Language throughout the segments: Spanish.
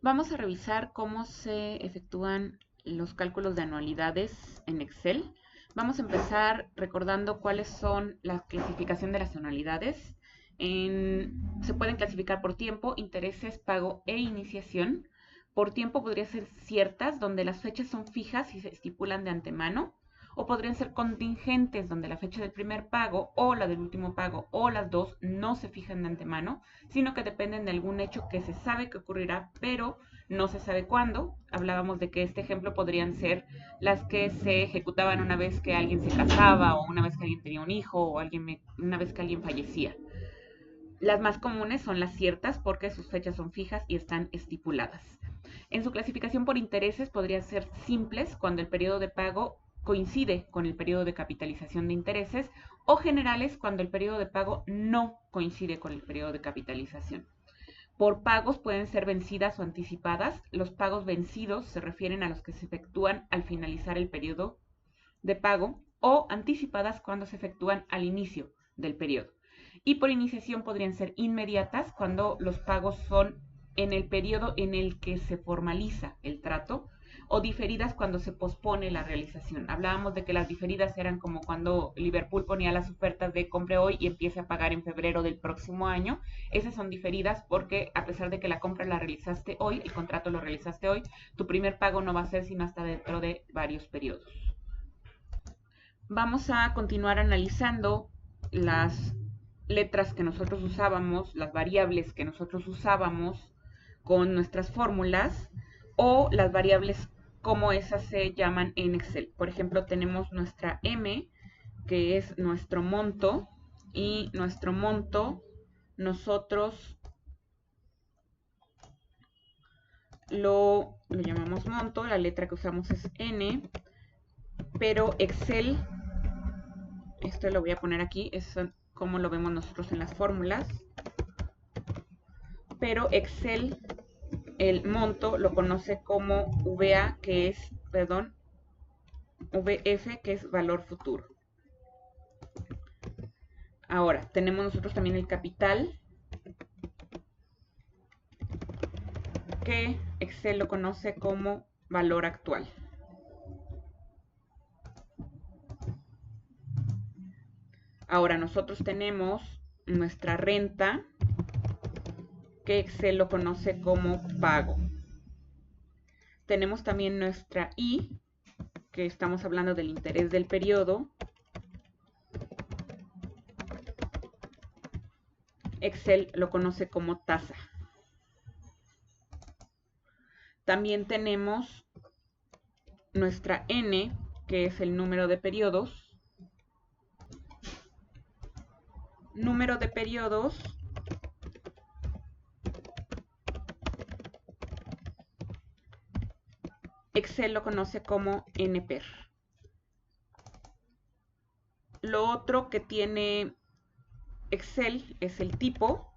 Vamos a revisar cómo se efectúan los cálculos de anualidades en Excel. Vamos a empezar recordando cuáles son la clasificación de las anualidades. Se pueden clasificar por tiempo, intereses, pago e iniciación. Por tiempo podría ser ciertas, donde las fechas son fijas y se estipulan de antemano, o podrían ser contingentes, donde la fecha del primer pago o la del último pago o las dos no se fijan de antemano, sino que dependen de algún hecho que se sabe que ocurrirá, pero no se sabe cuándo. Hablábamos de que este ejemplo podrían ser las que se ejecutaban una vez que alguien se casaba, o una vez que alguien tenía un hijo, o una vez que alguien fallecía. Las más comunes son las ciertas porque sus fechas son fijas y están estipuladas. En su clasificación por intereses podrían ser simples cuando el periodo de pago coincide con el periodo de capitalización de intereses, o generales cuando el periodo de pago no coincide con el periodo de capitalización. Por pagos pueden ser vencidas o anticipadas. Los pagos vencidos se refieren a los que se efectúan al finalizar el periodo de pago, o anticipadas cuando se efectúan al inicio del periodo. Y por iniciación podrían ser inmediatas cuando los pagos son en el periodo en el que se formaliza el trato, o diferidas cuando se pospone la realización. Hablábamos de que las diferidas eran como cuando Liverpool ponía las ofertas de compre hoy y empiece a pagar en febrero del próximo año. Esas son diferidas porque a pesar de que la compra la realizaste hoy, el contrato lo realizaste hoy, tu primer pago no va a ser sino hasta dentro de varios periodos. Vamos a continuar analizando las letras que nosotros usábamos, las variables que nosotros usábamos con nuestras fórmulas, o las variables como esas se llaman en Excel. Por ejemplo, tenemos nuestra M, que es nuestro monto, y nuestro monto nosotros lo llamamos monto, la letra que usamos es N, pero Excel, esto lo voy a poner aquí, es como lo vemos nosotros en las fórmulas, pero Excel el monto lo conoce como VA, que es, perdón, VF, que es valor futuro. Ahora, tenemos nosotros también el capital, que Excel lo conoce como valor actual. Ahora, nosotros tenemos nuestra renta, que Excel lo conoce como pago. Tenemos también nuestra I, que estamos hablando del interés del periodo. Excel lo conoce como tasa. También tenemos nuestra N, que es el número de periodos. Número de periodos Excel lo conoce como NPER. Lo otro que tiene Excel es el tipo.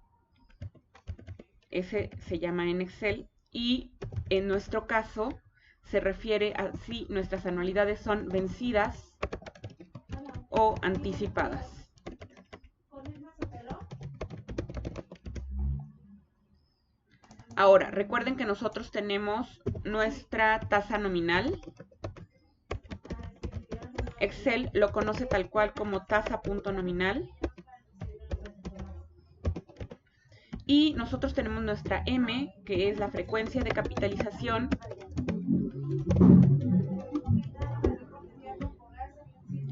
Ese se llama en Excel, y en nuestro caso se refiere a si nuestras anualidades son vencidas o anticipadas. Ahora, recuerden que nosotros tenemos nuestra tasa nominal. Excel lo conoce tal cual como tasa.nominal. Y nosotros tenemos nuestra M, que es la frecuencia de capitalización.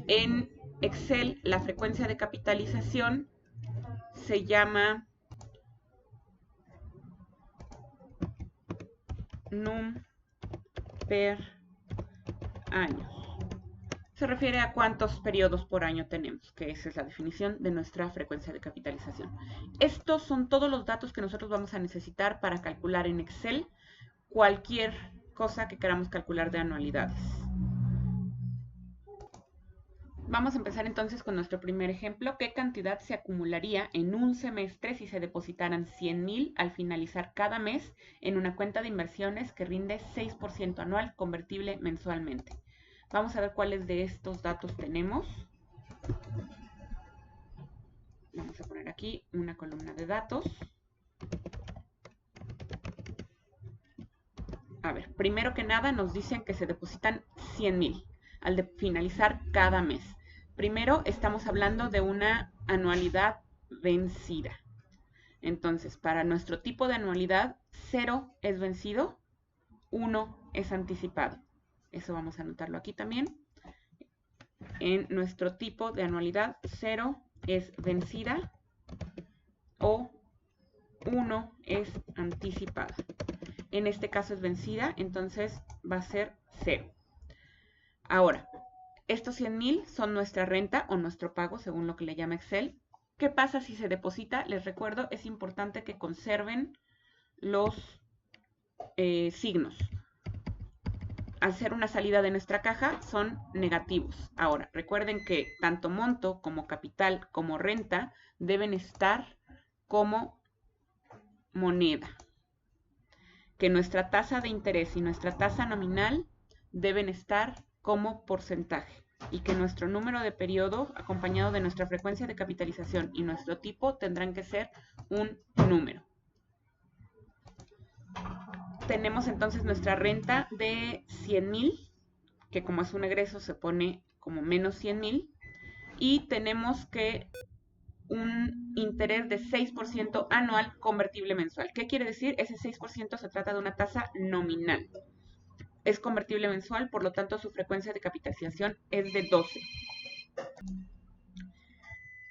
En Excel, la frecuencia de capitalización se llama num per año. Se refiere a cuántos periodos por año tenemos, que esa es la definición de nuestra frecuencia de capitalización. Estos son todos los datos que nosotros vamos a necesitar para calcular en Excel cualquier cosa que queramos calcular de anualidades. Vamos a empezar entonces con nuestro primer ejemplo. ¿Qué cantidad se acumularía en un semestre si se depositaran 100,000 al finalizar cada mes en una cuenta de inversiones que rinde 6% anual convertible mensualmente? Vamos a ver cuáles de estos datos tenemos. Vamos a poner aquí una columna de datos. A ver, primero que nada nos dicen que se depositan 100,000 al finalizar cada mes. Primero estamos hablando de una anualidad vencida. Entonces, para nuestro tipo de anualidad, 0 es vencido, 1 es anticipado. Eso vamos a anotarlo aquí también. En nuestro tipo de anualidad, 0 es vencida o 1 es anticipada. En este caso es vencida, entonces va a ser 0. Ahora, estos 100,000 son nuestra renta o nuestro pago, según lo que le llama Excel. ¿Qué pasa si se deposita? Les recuerdo, es importante que conserven los signos. Al ser una salida de nuestra caja, son negativos. Ahora, recuerden que tanto monto como capital como renta deben estar como moneda. Que nuestra tasa de interés y nuestra tasa nominal deben estar como porcentaje y que nuestro número de periodo acompañado de nuestra frecuencia de capitalización y nuestro tipo tendrán que ser un número. Tenemos entonces nuestra renta de 100,000, que como es un egreso se pone como menos 100,000, y tenemos que un interés de 6% anual convertible mensual. ¿Qué quiere decir? Ese 6% se trata de una tasa nominal. Es convertible mensual, por lo tanto su frecuencia de capitalización es de 12.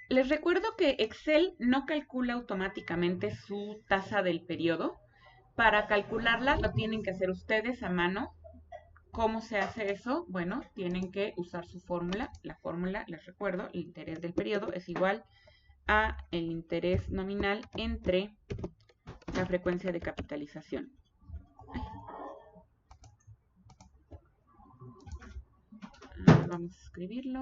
Les recuerdo que Excel no calcula automáticamente su tasa del periodo. Para calcularla lo tienen que hacer ustedes a mano. ¿Cómo se hace eso? Bueno, tienen que usar su fórmula. La fórmula, les recuerdo, el interés del periodo es igual a el interés nominal entre la frecuencia de capitalización. Vamos a escribirlo.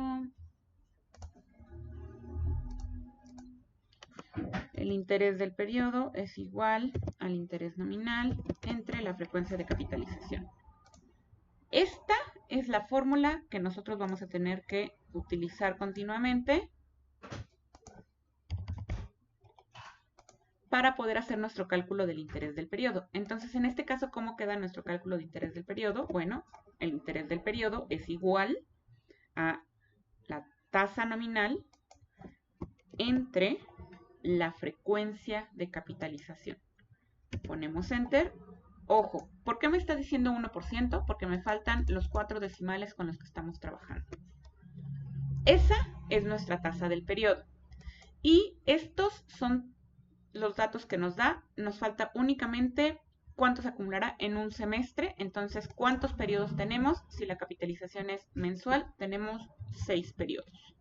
El interés del periodo es igual al interés nominal entre la frecuencia de capitalización. Esta es la fórmula que nosotros vamos a tener que utilizar continuamente para poder hacer nuestro cálculo del interés del periodo. Entonces, en este caso, ¿cómo queda nuestro cálculo de interés del periodo? Bueno, el interés del periodo es igual a la tasa nominal entre la frecuencia de capitalización. Ponemos Enter. Ojo, ¿por qué me está diciendo 1%? Porque me faltan los 4 decimales con los que estamos trabajando. Esa es nuestra tasa del periodo. Y estos son los datos que nos da. Nos falta únicamente cuánto se acumulará en un semestre. Entonces, ¿cuántos periodos tenemos? Si la capitalización es mensual, tenemos 6 periodos.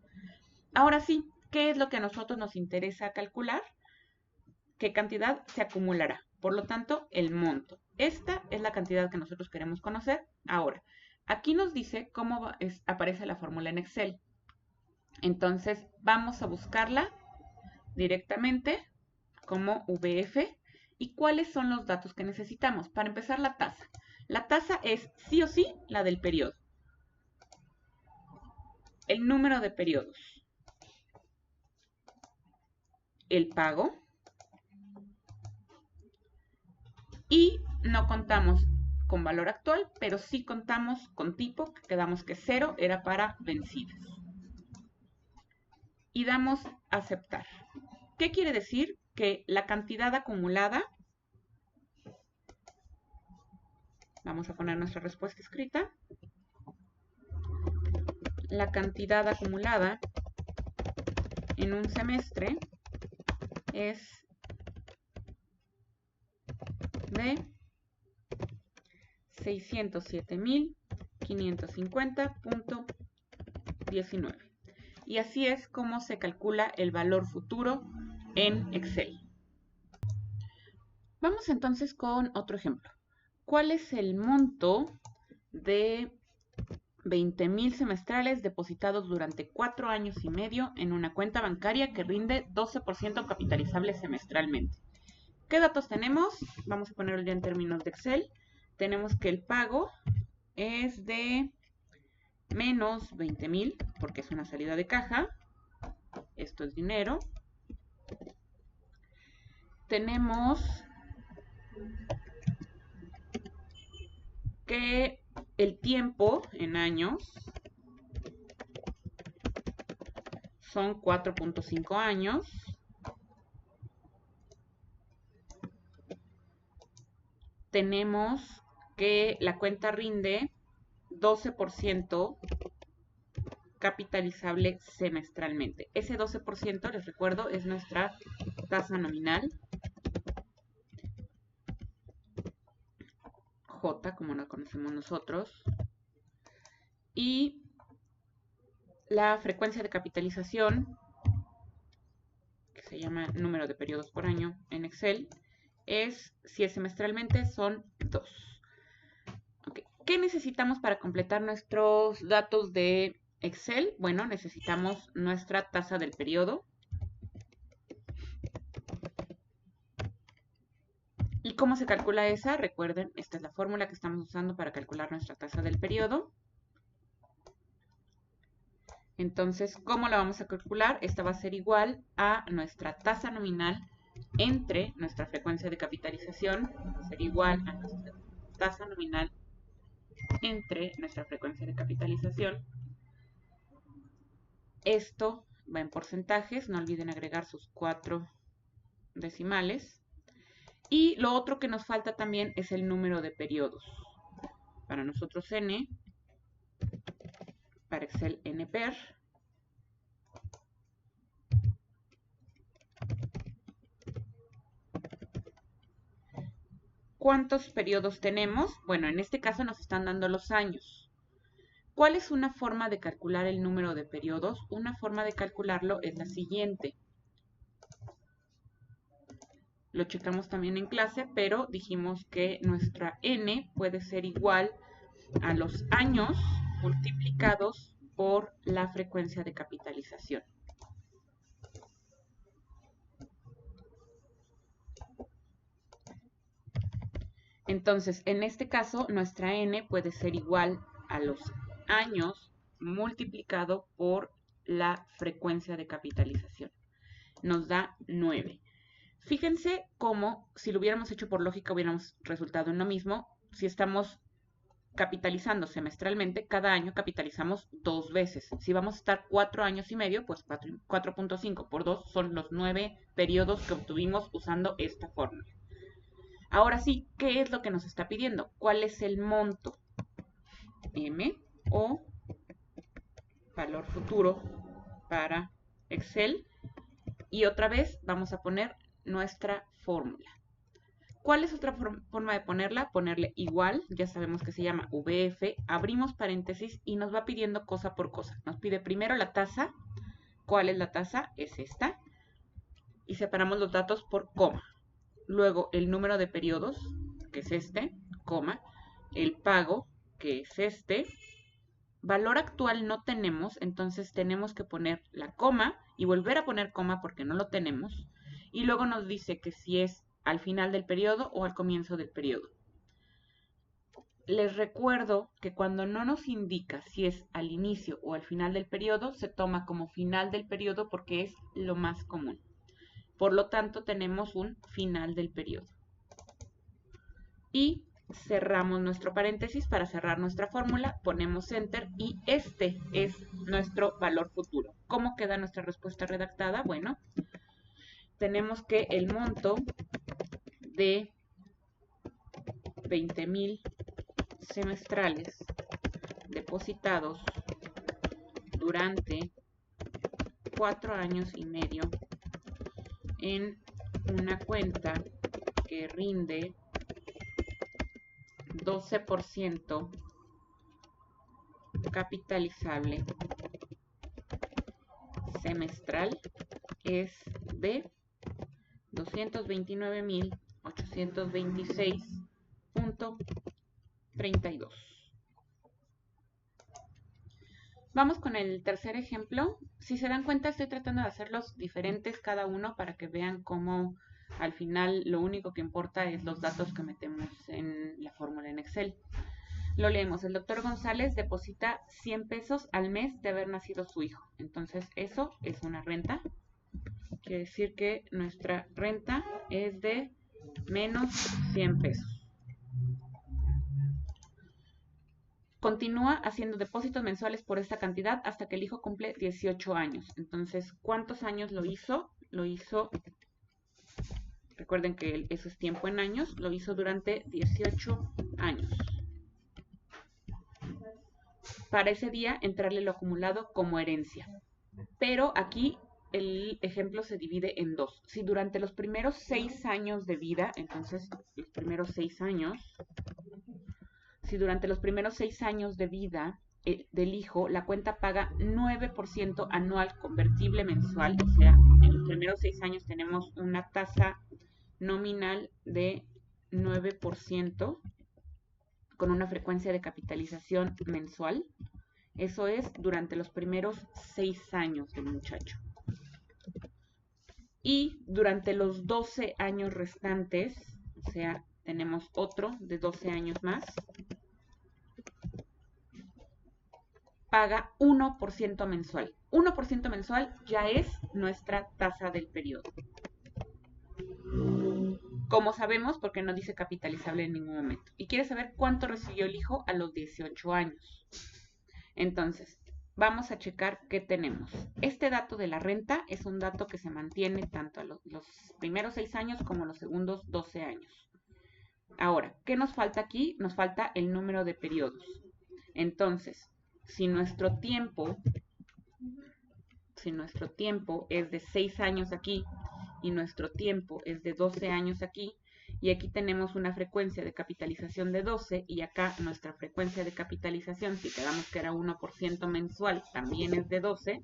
Ahora sí, ¿qué es lo que a nosotros nos interesa calcular? ¿Qué cantidad se acumulará? Por lo tanto, el monto. Esta es la cantidad que nosotros queremos conocer. Ahora, aquí nos dice cómo aparece la fórmula en Excel. Entonces, vamos a buscarla directamente como VF. ¿Y cuáles son los datos que necesitamos? Para empezar, la tasa. La tasa es sí o sí la del periodo. El número de periodos. El pago. Y no contamos con valor actual, pero sí contamos con tipo, que quedamos que 0 era para vencidas. Y damos aceptar. ¿Qué quiere decir? Que la cantidad acumulada, vamos a poner nuestra respuesta escrita, la cantidad acumulada en un semestre es de 607,550.19. Y así es como se calcula el valor futuro en Excel. Vamos entonces con otro ejemplo. ¿Cuál es el monto de 20,000 semestrales depositados durante 4 años y medio en una cuenta bancaria que rinde 12% capitalizable semestralmente? ¿Qué datos tenemos? Vamos a ponerlo ya en términos de Excel. Tenemos que el pago es de menos 20,000 porque es una salida de caja. Esto es dinero. Tenemos que el tiempo en años son 4.5 años. Tenemos que la cuenta rinde 12% capitalizable semestralmente. Ese 12%, les recuerdo, es nuestra tasa nominal, J, como la conocemos nosotros, y la frecuencia de capitalización, que se llama número de periodos por año en Excel, si es semestralmente, son 2. Okay. ¿Qué necesitamos para completar nuestros datos de Excel? Bueno, necesitamos nuestra tasa del periodo. ¿Y cómo se calcula esa? Recuerden, esta es la fórmula que estamos usando para calcular nuestra tasa del periodo. Entonces, ¿cómo la vamos a calcular? Esta va a ser igual a nuestra tasa nominal entre nuestra frecuencia de capitalización. Va a ser igual a nuestra tasa nominal entre nuestra frecuencia de capitalización. Esto va en porcentajes, no olviden agregar sus 4 decimales. Y lo otro que nos falta también es el número de periodos. Para nosotros n, para Excel nper. ¿Cuántos periodos tenemos? Bueno, en este caso nos están dando los años. ¿Cuál es una forma de calcular el número de periodos? Una forma de calcularlo es la siguiente. Lo checamos también en clase, pero dijimos que nuestra n puede ser igual a los años multiplicados por la frecuencia de capitalización. Entonces, en este caso, nuestra n puede ser igual a los años multiplicado por la frecuencia de capitalización. Nos da 9. Fíjense cómo, si lo hubiéramos hecho por lógica, hubiéramos resultado en lo mismo. Si estamos capitalizando semestralmente, cada año capitalizamos 2 veces. Si vamos a estar 4 años y medio, pues 4.5 por 2 son los 9 periodos que obtuvimos usando esta fórmula. Ahora sí, ¿qué es lo que nos está pidiendo? ¿Cuál es el monto? M o valor futuro para Excel. Y otra vez vamos a poner nuestra fórmula. ¿Cuál es otra forma de ponerla? Ponerle igual, ya sabemos que se llama VF, abrimos paréntesis y nos va pidiendo cosa por cosa. Nos pide primero la tasa. ¿Cuál es la tasa? Es esta. Y separamos los datos por coma. Luego el número de periodos, que es este, coma. El pago, que es este. Valor actual no tenemos, entonces tenemos que poner la coma y volver a poner coma porque no lo tenemos. Y luego nos dice que si es al final del periodo o al comienzo del periodo. Les recuerdo que cuando no nos indica si es al inicio o al final del periodo, se toma como final del periodo porque es lo más común. Por lo tanto, tenemos un final del periodo. Y cerramos nuestro paréntesis para cerrar nuestra fórmula, ponemos Enter y este es nuestro valor futuro. ¿Cómo queda nuestra respuesta redactada? Bueno, tenemos que el monto de 20,000 semestrales depositados durante 4 años y medio en una cuenta que rinde 12% capitalizable semestral es de 229,826.32. Vamos con el tercer ejemplo. Si se dan cuenta, estoy tratando de hacerlos diferentes cada uno para que vean cómo al final lo único que importa es los datos que metemos en la fórmula en Excel. Lo leemos. El doctor González deposita 100 pesos al mes de haber nacido su hijo. Entonces eso es una renta. Quiere decir que nuestra renta es de menos 100 pesos. Continúa haciendo depósitos mensuales por esta cantidad hasta que el hijo cumple 18 años. Entonces, ¿cuántos años lo hizo? Lo hizo, recuerden que eso es tiempo en años, lo hizo durante 18 años. Para ese día, entrarle lo acumulado como herencia. Pero aquí el ejemplo se divide en dos. Si durante los primeros 6 años de vida, entonces los primeros 6 años, si durante los primeros 6 años de vida del hijo, la cuenta paga 9% anual convertible mensual, o sea, en los primeros 6 años tenemos una tasa nominal de 9% con una frecuencia de capitalización mensual. Eso es durante los primeros 6 años del muchacho. Y durante los 12 años restantes, o sea, tenemos otro de 12 años más, paga 1% mensual. 1% mensual ya es nuestra tasa del periodo. Como sabemos, porque no dice capitalizable en ningún momento. Y quiere saber cuánto recibió el hijo a los 18 años. Entonces, vamos a checar qué tenemos. Este dato de la renta es un dato que se mantiene tanto a los primeros 6 años como los segundos 12 años. Ahora, ¿qué nos falta aquí? Nos falta el número de periodos. Entonces, si nuestro tiempo es de 6 años aquí y nuestro tiempo es de 12 años aquí, y aquí tenemos una frecuencia de capitalización de 12 y acá nuestra frecuencia de capitalización, si quedamos que era 1% mensual, también es de 12,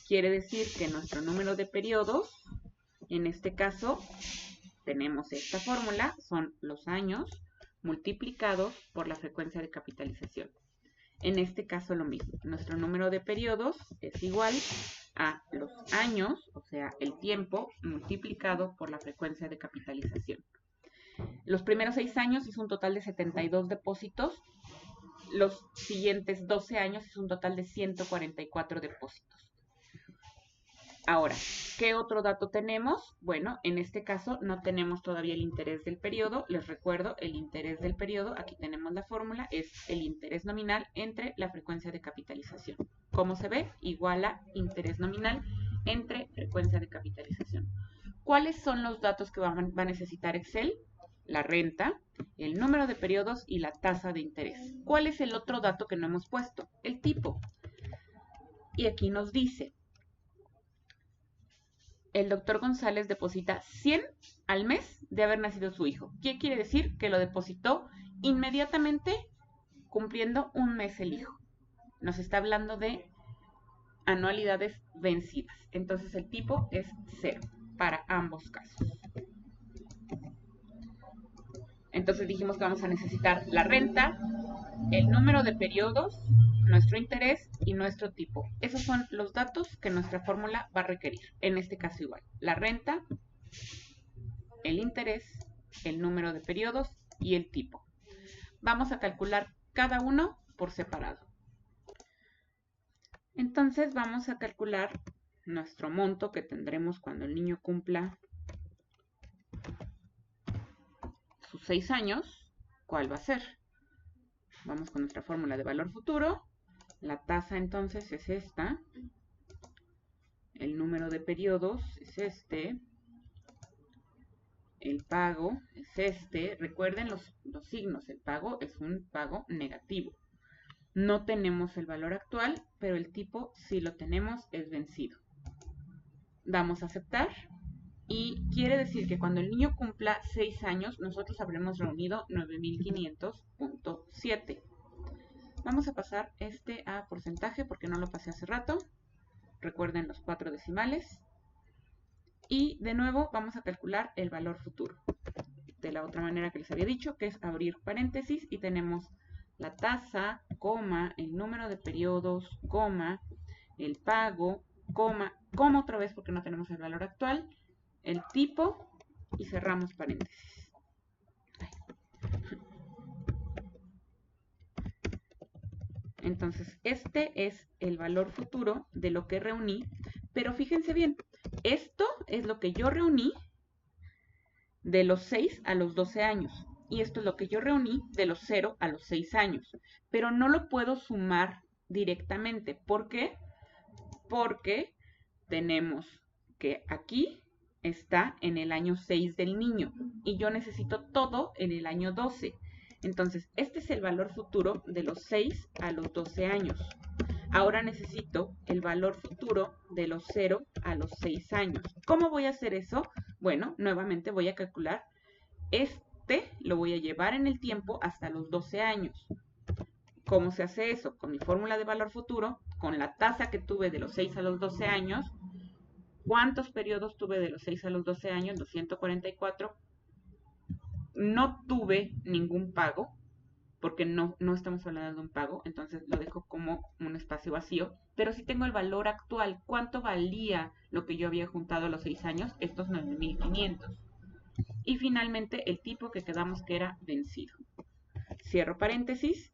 quiere decir que nuestro número de periodos, en este caso, tenemos esta fórmula, son los años multiplicados por la frecuencia de capitalización. En este caso lo mismo, nuestro número de periodos es igual a los años, o sea, el tiempo multiplicado por la frecuencia de capitalización. Los primeros 6 años es un total de 72 depósitos, los siguientes 12 años es un total de 144 depósitos. Ahora, ¿qué otro dato tenemos? Bueno, en este caso no tenemos todavía el interés del periodo. Les recuerdo, el interés del periodo, aquí tenemos la fórmula, es el interés nominal entre la frecuencia de capitalización. ¿Cómo se ve? Igual a interés nominal entre frecuencia de capitalización. ¿Cuáles son los datos que va a necesitar Excel? La renta, el número de periodos y la tasa de interés. ¿Cuál es el otro dato que no hemos puesto? El tipo. Y aquí nos dice, el doctor González deposita 100 al mes de haber nacido su hijo. ¿Qué quiere decir? Que lo depositó inmediatamente cumpliendo un mes el hijo. Nos está hablando de anualidades vencidas. Entonces el tipo es 0 para ambos casos. Entonces dijimos que vamos a necesitar la renta, el número de periodos, nuestro interés y nuestro tipo. Esos son los datos que nuestra fórmula va a requerir. En este caso igual, la renta, el interés, el número de periodos y el tipo. Vamos a calcular cada uno por separado. Entonces vamos a calcular nuestro monto que tendremos cuando el niño cumpla sus 6 años. ¿Cuál va a ser? Vamos con nuestra fórmula de valor futuro. La tasa entonces es esta. El número de periodos es este. El pago es este. Recuerden los signos. El pago es un pago negativo. No tenemos el valor actual, pero el tipo sí lo tenemos, es vencido. Damos a aceptar. Y quiere decir que cuando el niño cumpla 6 años, nosotros habremos reunido 9500.7. Vamos a pasar este a porcentaje porque no lo pasé hace rato. Recuerden los 4 decimales. Y de nuevo vamos a calcular el valor futuro. De la otra manera que les había dicho, que es abrir paréntesis y tenemos la tasa, coma, el número de periodos, coma, el pago, coma otra vez porque no tenemos el valor actual, el tipo y cerramos paréntesis. Entonces, este es el valor futuro de lo que reuní, pero fíjense bien, esto es lo que yo reuní de los 6 a los 12 años. y esto es lo que yo reuní de los 0 a los 6 años, pero no lo puedo sumar directamente. ¿Por qué? Porque tenemos que aquí está en el año 6 del niño y yo necesito todo en el año 12. Entonces, este es el valor futuro de los 6 a los 12 años. Ahora necesito el valor futuro de los 0 a los 6 años. ¿Cómo voy a hacer eso? Bueno, nuevamente voy a calcular. Lo voy a llevar en el tiempo hasta los 12 años. ¿Cómo se hace eso? Con mi fórmula de valor futuro, con la tasa que tuve de los 6 a los 12 años. ¿Cuántos periodos tuve de los 6 a los 12 años? 244. No tuve ningún pago, porque no estamos hablando de un pago, entonces lo dejo como un espacio vacío. Pero sí tengo el valor actual. ¿Cuánto valía lo que yo había juntado a los 6 años? Estos 9.500. Y finalmente el tipo que quedamos que era vencido. Cierro paréntesis.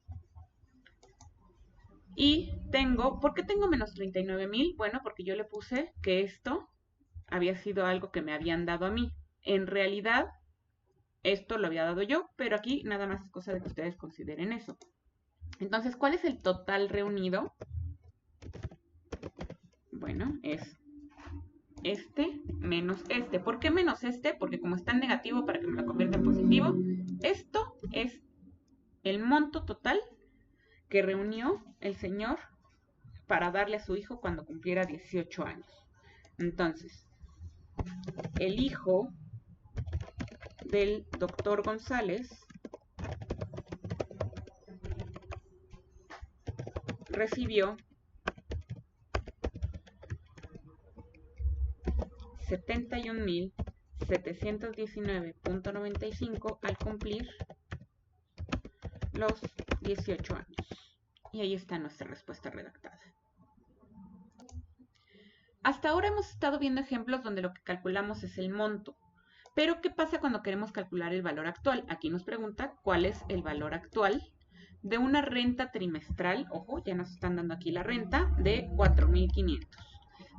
Y tengo, ¿por qué tengo menos 39.000? Bueno, porque yo le puse que esto había sido algo que me habían dado a mí. En realidad, esto lo había dado yo, pero aquí nada más es cosa de que ustedes consideren eso. Entonces, ¿cuál es el total reunido? Bueno, es este menos este. ¿Por qué menos este? Porque como está en negativo, para que me lo convierta en positivo, esto es el monto total que reunió el señor para darle a su hijo cuando cumpliera 18 años. Entonces, el hijo del doctor González recibió 71.719.95 al cumplir los 18 años. Y ahí está nuestra respuesta redactada. Hasta ahora hemos estado viendo ejemplos donde lo que calculamos es el monto. Pero, ¿qué pasa cuando queremos calcular el valor actual? Aquí nos pregunta cuál es el valor actual de una renta trimestral, ojo, ya nos están dando aquí la renta, de 4.500.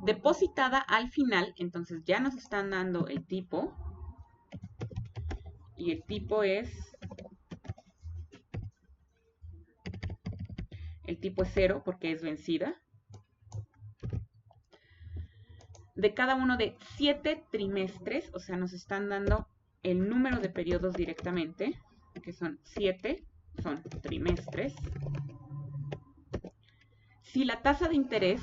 Depositada al final, entonces ya nos están dando el tipo. Y el tipo es 0 porque es vencida. De cada uno de 7 trimestres, o sea, nos están dando el número de periodos directamente, que son 7, son trimestres. Si la tasa de interés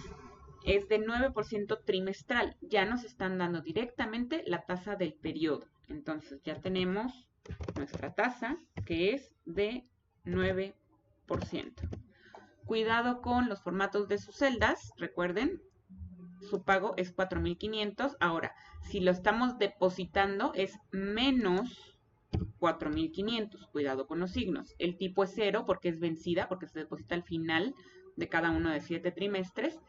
es de 9% trimestral, ya nos están dando directamente la tasa del periodo. Entonces ya tenemos nuestra tasa, que es de 9%. Cuidado con los formatos de sus celdas, recuerden, su pago es 4.500. Ahora, si lo estamos depositando es menos 4.500. Cuidado con los signos. El tipo es 0 porque es vencida, porque se deposita al final de cada uno de 7 trimestres.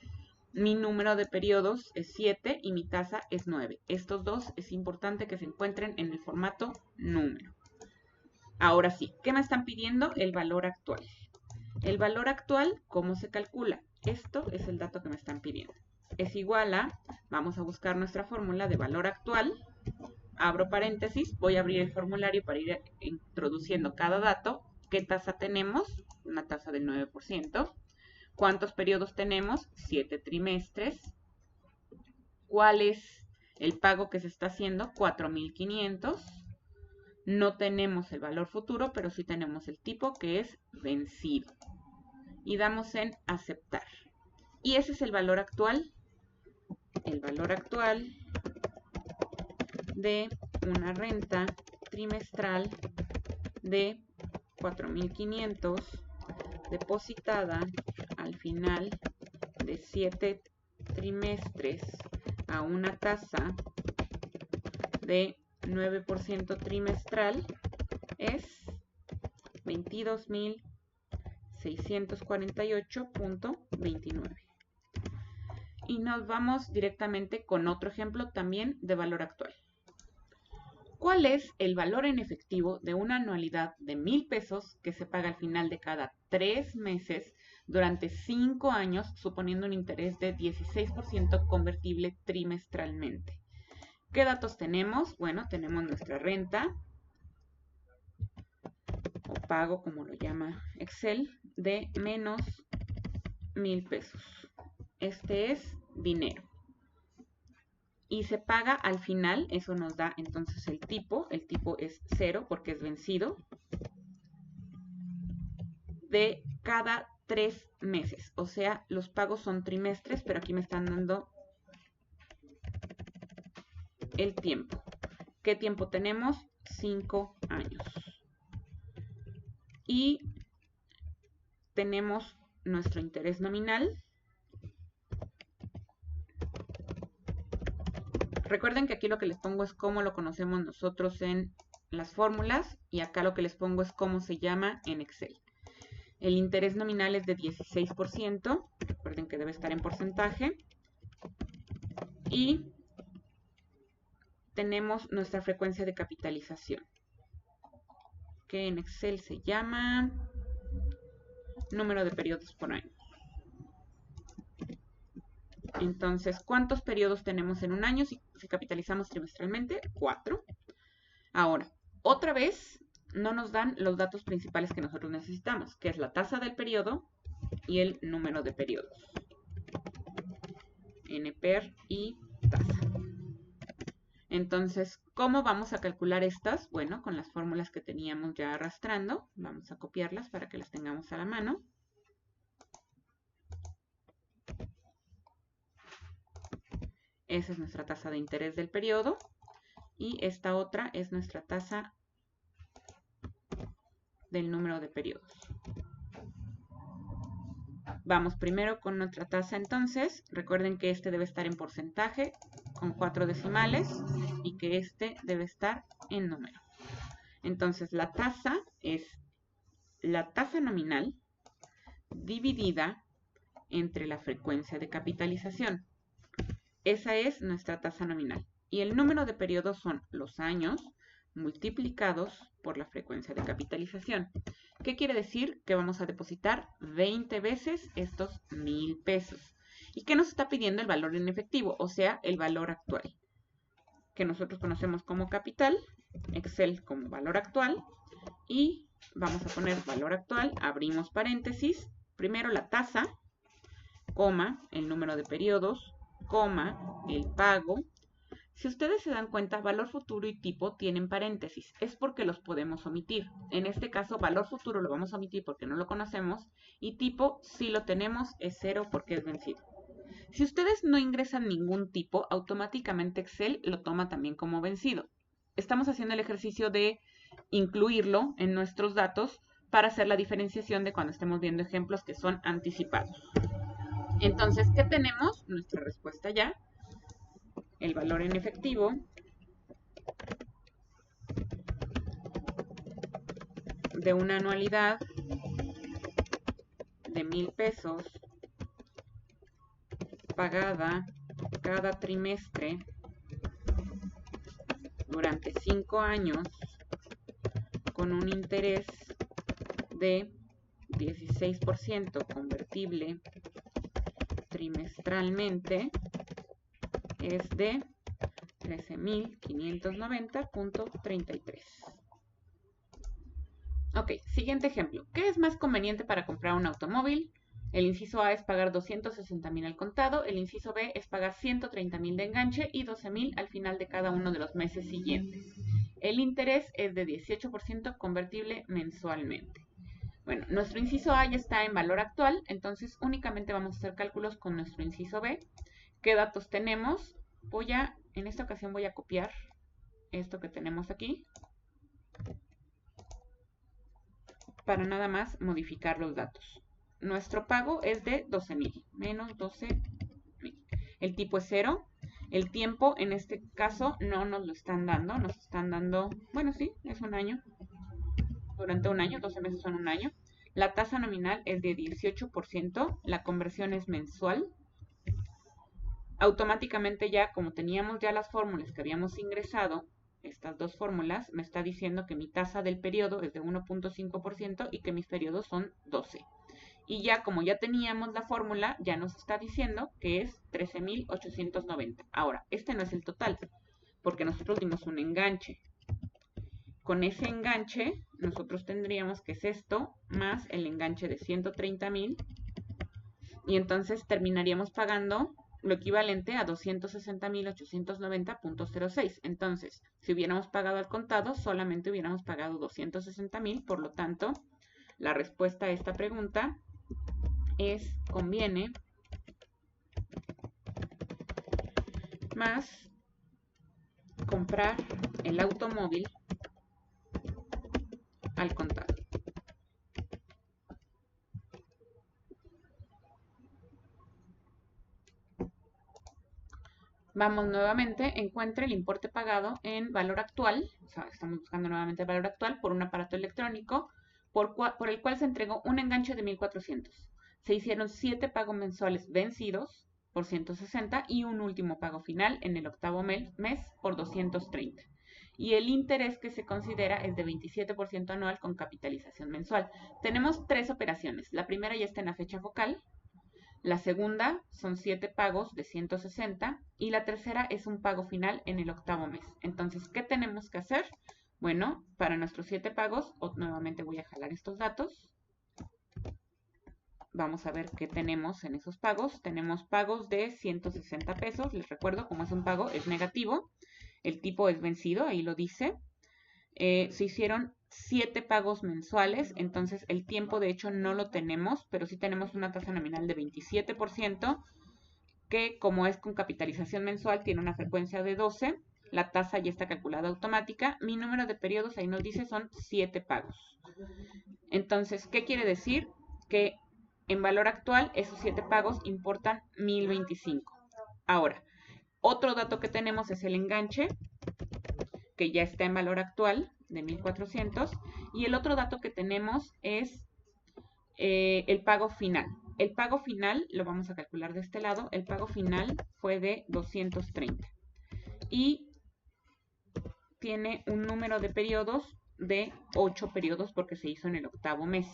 Mi número de periodos es 7 y mi tasa es 9. Estos dos es importante que se encuentren en el formato número. Ahora sí, ¿qué me están pidiendo? El valor actual. El valor actual, ¿cómo se calcula? Esto es el dato que me están pidiendo. Es igual a, vamos a buscar nuestra fórmula de valor actual, abro paréntesis, voy a abrir el formulario para ir introduciendo cada dato. ¿Qué tasa tenemos? Una tasa del 9%. ¿Cuántos periodos tenemos? 7 trimestres. ¿Cuál es el pago que se está haciendo? 4.500. No tenemos el valor futuro, pero sí tenemos el tipo que es vencido. Y damos en aceptar. Y ese es el valor actual. El valor actual de una renta trimestral de 4.500 depositada al final de 7 trimestres a una tasa de 9% trimestral es 22.648.29. Y nos vamos directamente con otro ejemplo también de valor actual. ¿Cuál es el valor en efectivo de una anualidad de 1,000 pesos que se paga al final de cada 3 meses durante 5 años, suponiendo un interés de 16% convertible trimestralmente? ¿Qué datos tenemos? Bueno, tenemos nuestra renta, pago, como lo llama Excel, de menos 1000 pesos. Este es dinero. Y se paga al final, eso nos da entonces el tipo es 0 porque es vencido, de cada 3 meses. O sea, los pagos son trimestres, pero aquí me están dando el tiempo. ¿Qué tiempo tenemos? 5 años. Y tenemos nuestro interés nominal. Recuerden que aquí lo que les pongo es cómo lo conocemos nosotros en las fórmulas y acá lo que les pongo es cómo se llama en Excel. El interés nominal es de 16%, recuerden que debe estar en porcentaje. Y tenemos nuestra frecuencia de capitalización, que en Excel se llama número de periodos por año. Entonces, ¿cuántos periodos tenemos en un año si capitalizamos trimestralmente? 4. Ahora, otra vez, no nos dan los datos principales que nosotros necesitamos, que es la tasa del periodo y el número de periodos. NPER y tasa. Entonces, ¿cómo vamos a calcular estas? Bueno, con las fórmulas que teníamos ya arrastrando. Vamos a copiarlas para que las tengamos a la mano. Esa es nuestra tasa de interés del periodo. Y esta otra es nuestra tasa del número de periodos. Vamos primero con nuestra tasa entonces. Recuerden que este debe estar en porcentaje con 4 decimales y que este debe estar en número. Entonces la tasa es la tasa nominal dividida entre la frecuencia de capitalización. Esa es nuestra tasa nominal. Y el número de periodos son los años multiplicados por la frecuencia de capitalización. ¿Qué quiere decir? Que vamos a depositar 20 veces estos 1000 pesos. ¿Y qué nos está pidiendo el valor en efectivo? O sea, el valor actual, que nosotros conocemos como capital, Excel como valor actual, y vamos a poner valor actual, abrimos paréntesis, primero la tasa, coma, el número de periodos, coma, el pago. Si ustedes se dan cuenta, valor futuro y tipo tienen paréntesis. Es porque los podemos omitir. En este caso, valor futuro lo vamos a omitir porque no lo conocemos. Y tipo, si lo tenemos, es 0 porque es vencido. Si ustedes no ingresan ningún tipo, automáticamente Excel lo toma también como vencido. Estamos haciendo el ejercicio de incluirlo en nuestros datos para hacer la diferenciación de cuando estemos viendo ejemplos que son anticipados. Entonces, ¿qué tenemos? Nuestra respuesta ya. El valor en efectivo de una anualidad de 1000 pesos pagada cada trimestre durante 5 años con un interés de 16% convertible trimestralmente es de 13.590.33. Ok, siguiente ejemplo. ¿Qué es más conveniente para comprar un automóvil? El inciso A es pagar 260.000 al contado, el inciso B es pagar 130.000 de enganche y 12.000 al final de cada uno de los meses siguientes. El interés es de 18% convertible mensualmente. Bueno, nuestro inciso A ya está en valor actual, entonces únicamente vamos a hacer cálculos con nuestro inciso B. ¿Qué datos tenemos? En esta ocasión voy a copiar esto que tenemos aquí para nada más modificar los datos. Nuestro pago es de 12.000, menos 12.000. El tipo es 0. El tiempo, en este caso, no nos lo están dando. Nos están dando, bueno, sí, es un año. Durante un año, 12 meses son un año. La tasa nominal es de 18%. La conversión es mensual. Automáticamente ya, como teníamos ya las fórmulas que habíamos ingresado, estas dos fórmulas, me está diciendo que mi tasa del periodo es de 1.5% y que mis periodos son 12. Y ya como ya teníamos la fórmula, ya nos está diciendo que es 13.890. Ahora, este no es el total, porque nosotros dimos un enganche. con ese enganche, nosotros tendríamos que es esto, más el enganche de 130,000, y entonces terminaríamos pagando lo equivalente a 260,890.06. Entonces, si hubiéramos pagado al contado, solamente hubiéramos pagado 260,000, por lo tanto, la respuesta a esta pregunta es conviene más comprar el automóvil al contado. Vamos nuevamente, encuentre el importe pagado en valor actual, o sea, estamos buscando nuevamente el valor actual por un aparato electrónico por el cual se entregó un enganche de 1,400. Se hicieron 7 pagos mensuales vencidos por 160 y un último pago final en el octavo mes por 230. Y el interés que se considera es de 27% anual con capitalización mensual. Tenemos 3 operaciones. La primera ya está en la fecha focal. La segunda son 7 pagos de 160 y la tercera es un pago final en el octavo mes. Entonces, ¿qué tenemos que hacer? Bueno, para nuestros 7 pagos, nuevamente voy a jalar estos datos. Vamos a ver qué tenemos en esos pagos. Tenemos pagos de 160 pesos. Les recuerdo, como es un pago, es negativo. El tipo es vencido, ahí lo dice. Se hicieron 7 pagos mensuales, entonces el tiempo de hecho no lo tenemos, pero sí tenemos una tasa nominal de 27%, que como es con capitalización mensual, tiene una frecuencia de 12, la tasa ya está calculada automática. Mi número de periodos, ahí nos dice, son 7 pagos. Entonces, ¿qué quiere decir? Que en valor actual, esos 7 pagos importan 1,025. Ahora, otro dato que tenemos es el enganche, que ya está en valor actual de 1,400. Y el otro dato que tenemos es el pago final. El pago final, lo vamos a calcular de este lado, el pago final fue de 230. Y tiene un número de periodos de 8 periodos porque se hizo en el octavo mes.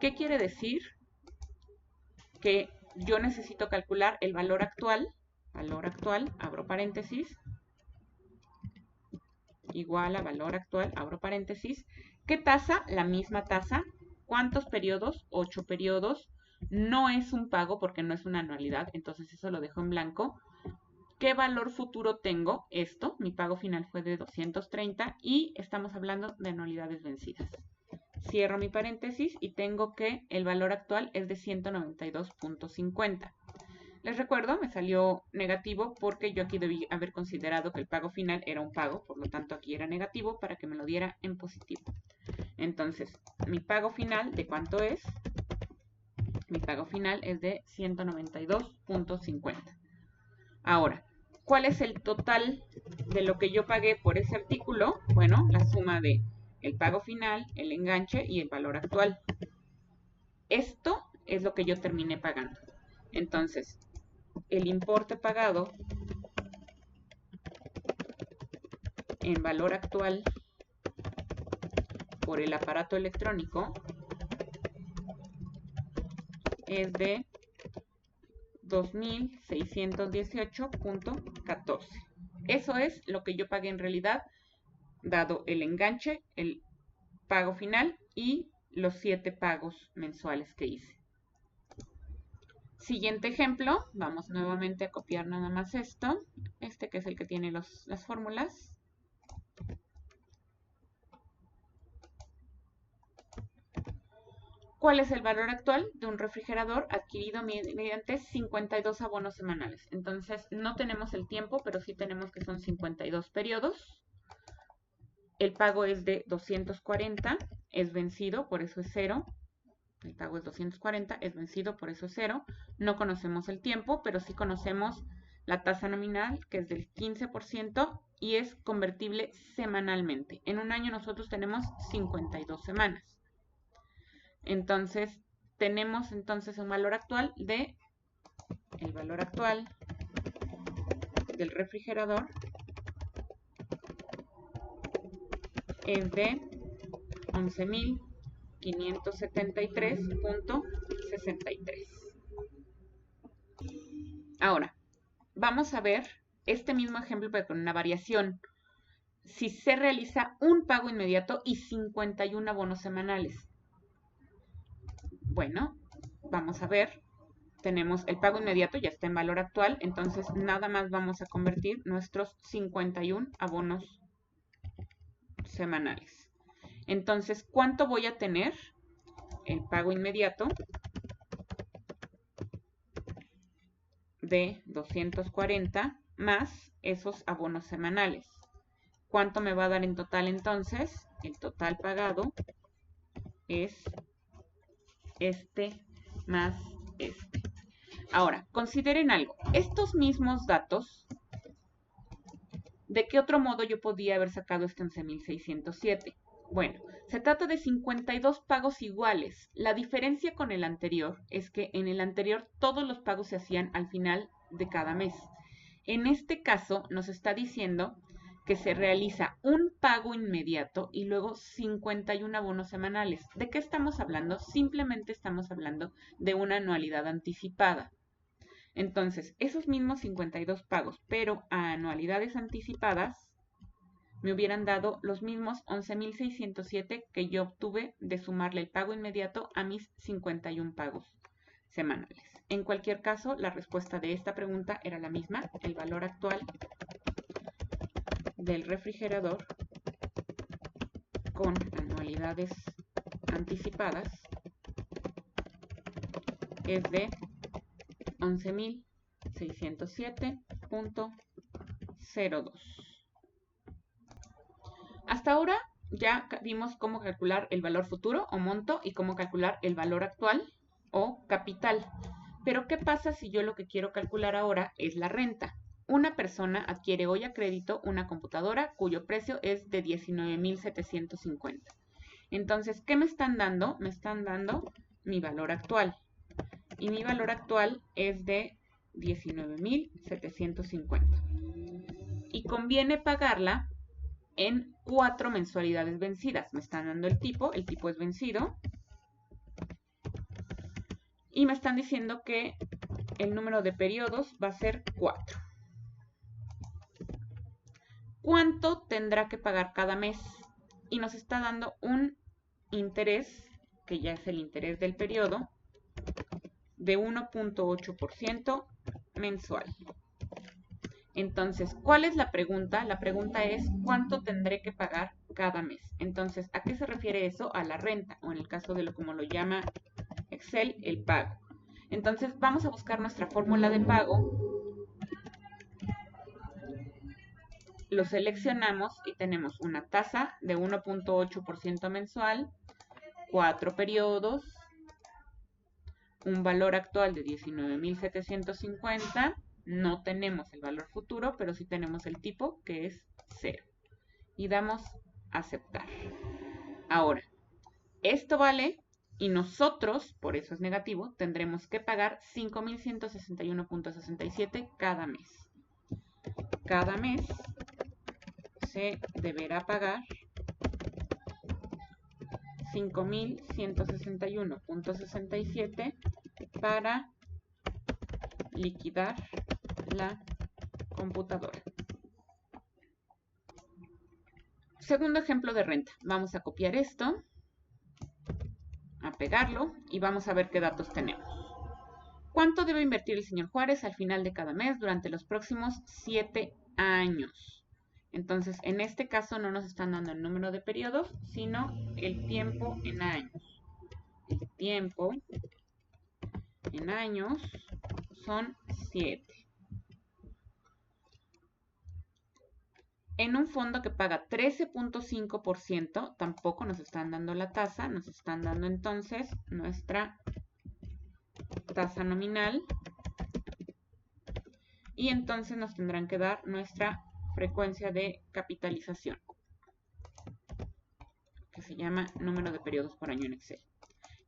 ¿Qué quiere decir? Que yo necesito calcular el valor actual, abro paréntesis, igual a valor actual, abro paréntesis. ¿Qué tasa? La misma tasa. ¿Cuántos periodos? 8 periodos. No es un pago porque no es una anualidad, entonces eso lo dejo en blanco. ¿Qué valor futuro tengo? Esto, mi pago final fue de 230 y estamos hablando de anualidades vencidas. Cierro mi paréntesis y tengo que el valor actual es de 192.50. Les recuerdo, me salió negativo porque yo aquí debí haber considerado que el pago final era un pago, por lo tanto aquí era negativo para que me lo diera en positivo. Entonces, mi pago final, ¿de cuánto es? Mi pago final es de 192.50. Ahora, ¿cuál es el total de lo que yo pagué por ese artículo? Bueno, la suma de el pago final, el enganche y el valor actual. Esto es lo que yo terminé pagando. Entonces, el importe pagado en valor actual por el aparato electrónico es de 2,618.14. Eso es lo que yo pagué en realidad, dado el enganche, el pago final y los 7 pagos mensuales que hice. Siguiente ejemplo, vamos nuevamente a copiar nada más esto, que es el que tiene las fórmulas. ¿Cuál es el valor actual de un refrigerador adquirido mediante 52 abonos semanales? Entonces, no tenemos el tiempo, pero sí tenemos que son 52 periodos. El pago es de 240, es vencido, por eso es 0. El pago es 240, es vencido, por eso es 0. No conocemos el tiempo, pero sí conocemos la tasa nominal, que es del 15%, y es convertible semanalmente. En un año nosotros tenemos 52 semanas. Entonces, tenemos entonces un valor actual de, el valor actual del refrigerador es de 11,573.63. Ahora, vamos a ver este mismo ejemplo pero con una variación. si se realiza un pago inmediato y 51 abonos semanales. Bueno, vamos a ver. Tenemos el pago inmediato, ya está en valor actual, entonces nada más vamos a convertir nuestros 51 abonos semanales. Entonces, ¿cuánto voy a tener? El pago inmediato de 240 más esos abonos semanales. ¿Cuánto me va a dar en total entonces? El total pagado es este más este. Ahora, consideren algo. Estos mismos datos, ¿de qué otro modo yo podía haber sacado este 11.607? Bueno, se trata de 52 pagos iguales. La diferencia con el anterior es que en el anterior todos los pagos se hacían al final de cada mes. En este caso nos está diciendo que se realiza un pago inmediato y luego 51 abonos semanales. ¿De qué estamos hablando? Simplemente estamos hablando de una anualidad anticipada. Entonces, esos mismos 52 pagos, pero a anualidades anticipadas, me hubieran dado los mismos 11.607 que yo obtuve de sumarle el pago inmediato a mis 51 pagos semanales. En cualquier caso, la respuesta de esta pregunta era la misma. El valor actual del refrigerador con anualidades anticipadas es de 11.607.02. Hasta ahora ya vimos cómo calcular el valor futuro o monto y cómo calcular el valor actual o capital. Pero ¿qué pasa si yo lo que quiero calcular ahora es la renta? Una persona adquiere hoy a crédito una computadora cuyo precio es de 19.750. Entonces, ¿qué me están dando? Me están dando mi valor actual. Y mi valor actual es de 19.750. Y conviene pagarla en 4 mensualidades vencidas. Me están dando el tipo es vencido. Y me están diciendo que el número de periodos va a ser 4. ¿Cuánto tendrá que pagar cada mes? Y nos está dando un interés, que ya es el interés del periodo, de 1.8% mensual. Entonces, ¿cuál es la pregunta? La pregunta es, ¿cuánto tendré que pagar cada mes? Entonces, ¿a qué se refiere eso? A la renta, o en el caso de como lo llama Excel, el pago. Entonces, vamos a buscar nuestra fórmula de pago. Lo seleccionamos y tenemos una tasa de 1.8% mensual, 4 periodos, un valor actual de 19.750. No tenemos el valor futuro, pero sí tenemos el tipo, que es 0. Y damos aceptar. Ahora, esto vale y nosotros, por eso es negativo, tendremos que pagar 5.161.67 cada mes. Cada mes se deberá pagar 5.161.67 para liquidar la computadora. Segundo ejemplo de renta. Vamos a copiar esto, a pegarlo y vamos a ver qué datos tenemos. ¿Cuánto debe invertir el señor Juárez al final de cada mes durante los próximos 7 años? Entonces, en este caso no nos están dando el número de periodos, sino el tiempo en años. El tiempo en años son 7. En un fondo que paga 13.5%, tampoco nos están dando la tasa, nos están dando entonces nuestra tasa nominal y entonces nos tendrán que dar nuestra frecuencia de capitalización, que se llama número de periodos por año en Excel.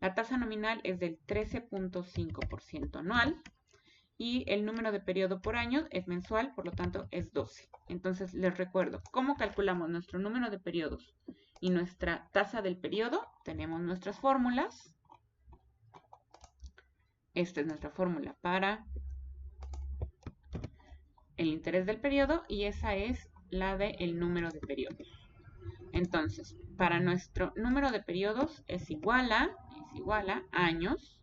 La tasa nominal es del 13.5% anual y el número de periodo por año es mensual, por lo tanto es 12. Entonces les recuerdo, ¿cómo calculamos nuestro número de periodos y nuestra tasa del periodo? Tenemos nuestras fórmulas. Esta es nuestra fórmula para el interés del periodo y esa es la del número de periodos. Entonces, para nuestro número de periodos es igual a años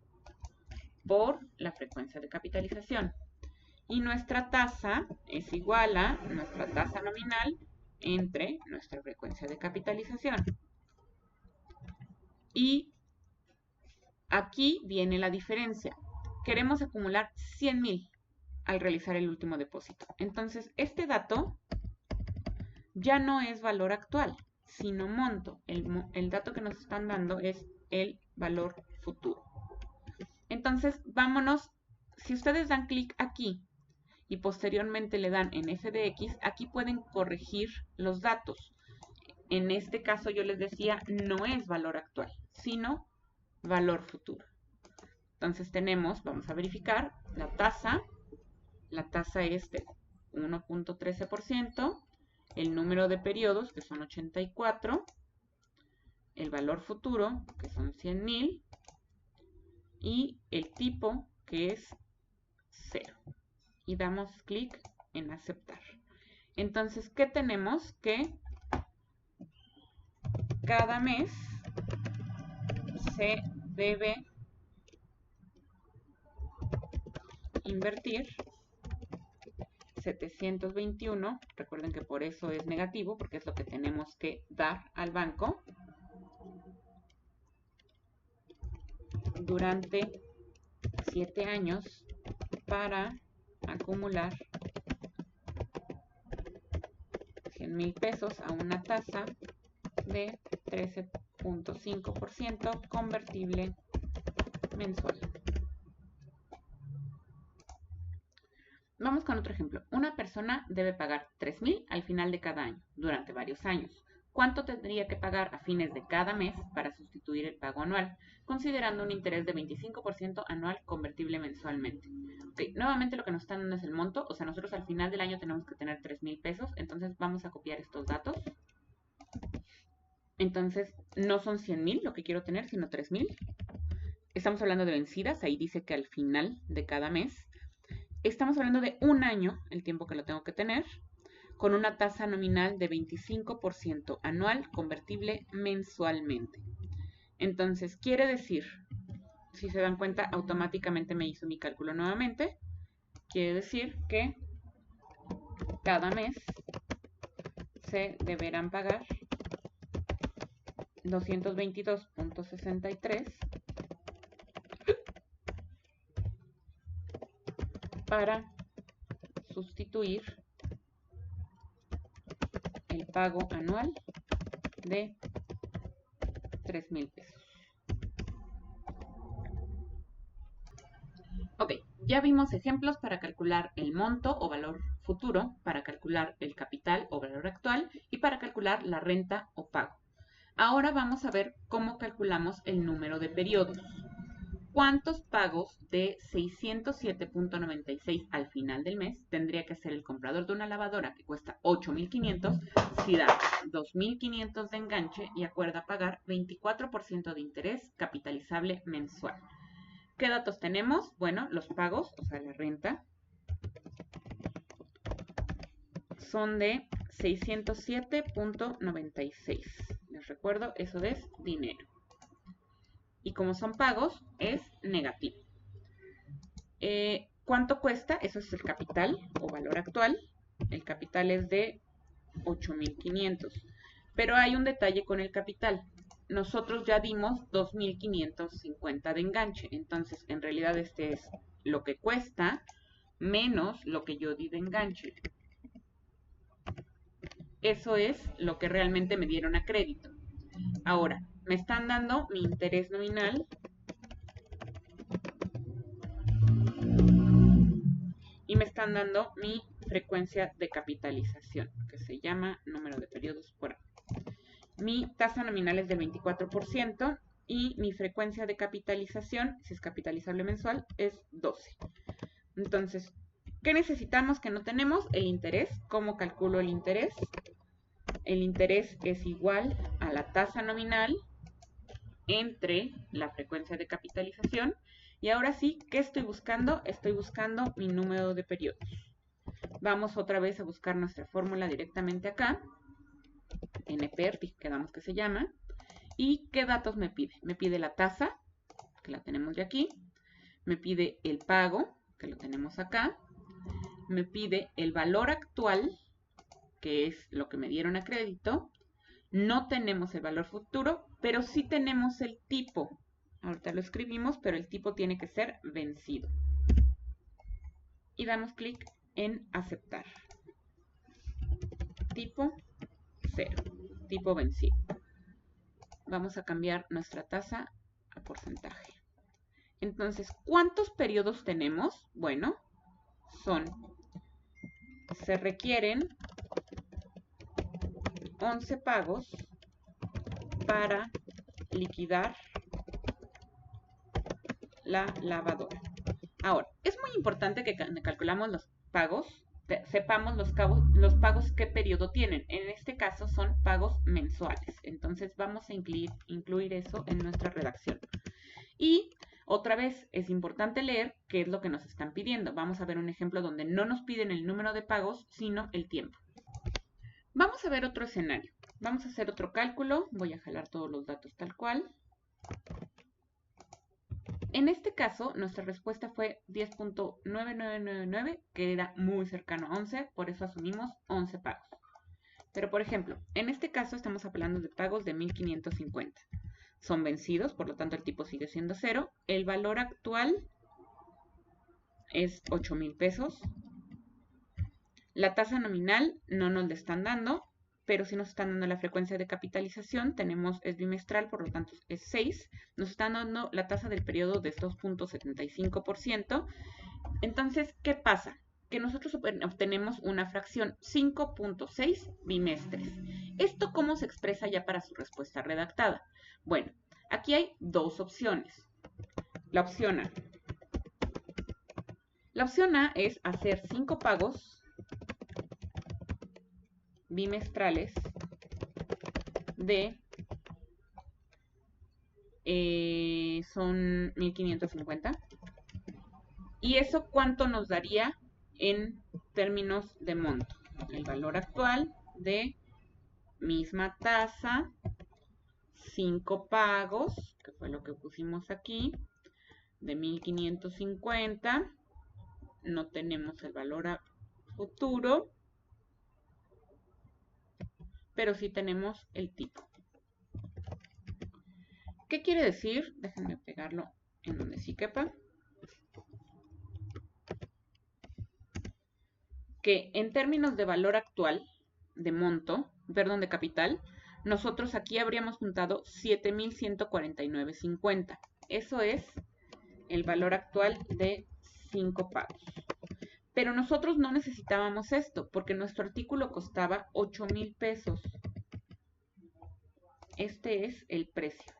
por la frecuencia de capitalización. Y nuestra tasa es igual a nuestra tasa nominal entre nuestra frecuencia de capitalización. Y aquí viene la diferencia. Queremos acumular 100,000 al realizar el último depósito. Entonces, este dato ya no es valor actual, sino monto. El dato que nos están dando es el valor futuro. Entonces, vámonos. Si ustedes dan clic aquí y posteriormente le dan en f de x, aquí pueden corregir los datos. En este caso yo les decía, no es valor actual, sino valor futuro. Entonces tenemos, vamos a verificar, la tasa es de 1.13%, el número de periodos, que son 84, el valor futuro, que son 100,000, y el tipo, que es 0. Y damos clic en aceptar. Entonces, ¿qué tenemos? Que cada mes se debe invertir 721, recuerden que por eso es negativo, porque es lo que tenemos que dar al banco, durante 7 años para acumular 100,000 pesos a una tasa de 13.5% convertible mensual. Vamos con otro ejemplo. Una persona debe pagar 3,000 al final de cada año, durante varios años. ¿Cuánto tendría que pagar a fines de cada mes para sustituir el pago anual, considerando un interés de 25% anual convertible mensualmente? Okay, nuevamente lo que nos están dando es el monto, o sea, nosotros al final del año tenemos que tener 3,000 pesos, entonces vamos a copiar estos datos. Entonces, no son 100,000 lo que quiero tener, sino 3,000. Estamos hablando de vencidas, ahí dice que al final de cada mes. Estamos hablando de un año, el tiempo que lo tengo que tener, con una tasa nominal de 25% anual convertible mensualmente. Entonces, quiere decir, si se dan cuenta, automáticamente me hizo mi cálculo nuevamente. Quiere decir que cada mes se deberán pagar 222.63 para sustituir el pago anual de 3,000 pesos. Ok, ya vimos ejemplos para calcular el monto o valor futuro, para calcular el capital o valor actual y para calcular la renta o pago. Ahora vamos a ver cómo calculamos el número de periodos. ¿Cuántos pagos de 607.96 al final del mes tendría que hacer el comprador de una lavadora que cuesta 8,500 si da 2,500 de enganche y acuerda pagar 24% de interés capitalizable mensual? ¿Qué datos tenemos? Bueno, los pagos, o sea, la renta, son de 607.96. Les recuerdo, eso es dinero. Y como son pagos, es negativo. ¿Cuánto cuesta? Eso es el capital o valor actual. El capital es de 8,500. Pero hay un detalle con el capital. Nosotros ya dimos 2,550 de enganche. Entonces, en realidad este es lo que cuesta menos lo que yo di de enganche. Eso es lo que realmente me dieron a crédito. Ahora, me están dando mi interés nominal y me están dando mi frecuencia de capitalización, que se llama número de periodos por año. Mi tasa nominal es del 24% y mi frecuencia de capitalización, si es capitalizable mensual, es 12. Entonces, ¿qué necesitamos que no tenemos? El interés. ¿Cómo calculo el interés? El interés es igual a la tasa nominal entre la frecuencia de capitalización. Y ahora sí, ¿qué estoy buscando? Estoy buscando mi número de periodos. Vamos otra vez a buscar nuestra fórmula directamente acá. NPER, quedamos que se llama. ¿Y qué datos me pide? Me pide la tasa, que la tenemos de aquí. Me pide el pago, que lo tenemos acá. Me pide el valor actual, que es lo que me dieron a crédito. No tenemos el valor futuro, pero sí tenemos el tipo. Ahorita lo escribimos, pero el tipo tiene que ser vencido. Y damos clic en aceptar. Tipo 0, tipo vencido. Vamos a cambiar nuestra tasa a porcentaje. Entonces, ¿cuántos periodos tenemos? Bueno, se requieren 11 pagos para liquidar la lavadora. Ahora, es muy importante que cuando calculamos los pagos, sepamos los pagos qué periodo tienen. En este caso son pagos mensuales. Entonces vamos a incluir eso en nuestra redacción. Y otra vez es importante leer qué es lo que nos están pidiendo. Vamos a ver un ejemplo donde no nos piden el número de pagos, sino el tiempo. Vamos a ver otro escenario. Vamos a hacer otro cálculo. Voy a jalar todos los datos tal cual. En este caso, nuestra respuesta fue 10.9999, que era muy cercano a 11, por eso asumimos 11 pagos. Pero, por ejemplo, en este caso estamos hablando de pagos de 1.550. Son vencidos, por lo tanto el tipo sigue siendo 0. El valor actual es 8,000 pesos. La tasa nominal no nos la están dando, pero sí nos están dando la frecuencia de capitalización, es bimestral, por lo tanto es 6. Nos están dando la tasa del periodo de 2.75%. Entonces, ¿qué pasa? Que nosotros obtenemos una fracción 5.6 bimestres. ¿Esto cómo se expresa ya para su respuesta redactada? Bueno, aquí hay dos opciones. La opción A. La opción A es hacer 5 pagos bimestrales de son 1.550. ¿Y eso cuánto nos daría en términos de monto? El valor actual de misma tasa, 5 pagos, que fue lo que pusimos aquí, de 1.550. No tenemos el valor a futuro, pero sí tenemos el tipo. ¿Qué quiere decir? Déjenme pegarlo en donde sí quepa. Que en términos de valor actual, de monto, perdón, de capital, nosotros aquí habríamos juntado 7.149.50. Eso es el valor actual de 5 pagos. Pero nosotros no necesitábamos esto, porque nuestro artículo costaba 8,000 pesos. Este es el precio.